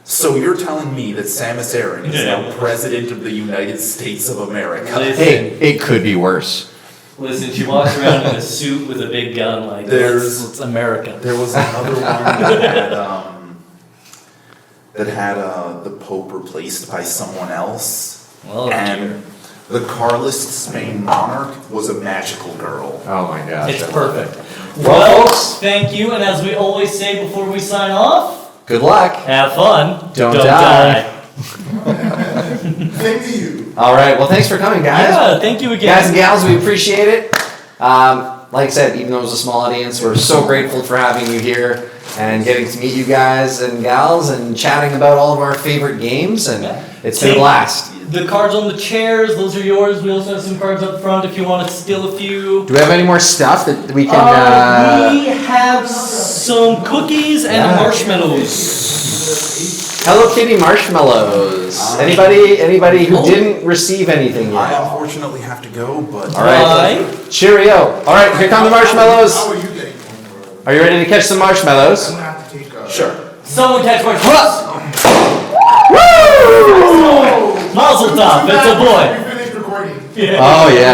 so you're telling me that Samus Aran is now President of the United States of America? Hey, it could be worse. Listen, she walks around in a suit with a big gun, like, it's America. There was another one that had the Pope replaced by someone else, Well, and the Carlist Spain monarch was a magical girl. Oh my gosh. it's I love it. perfect. Well, Well, folks, thank you, and as we always say before we sign off, good luck. have fun. Don't die. Same to you. All right. Well, thanks for coming, guys. Yeah, thank you again. Guys and gals, we appreciate it. Like I said, even though it was a small audience, we're so grateful for having you here and getting to meet you guys and gals and chatting about all of our favorite games. And it's been a blast. The cards on the chairs, those are yours. We also have some cards up front if you want to steal a few. Do we have any more stuff that we can? We have some cookies and marshmallows. Hello Kitty marshmallows. Anybody who didn't receive anything I yet? unfortunately have to go, but All right. Cheerio. All right, here come the marshmallows. How are you getting? Are you ready to catch some marshmallows? I'm gonna have to take a... sure. Someone catch marshmallows. Mazel tov, it's a boy. We finished recording. Oh yeah.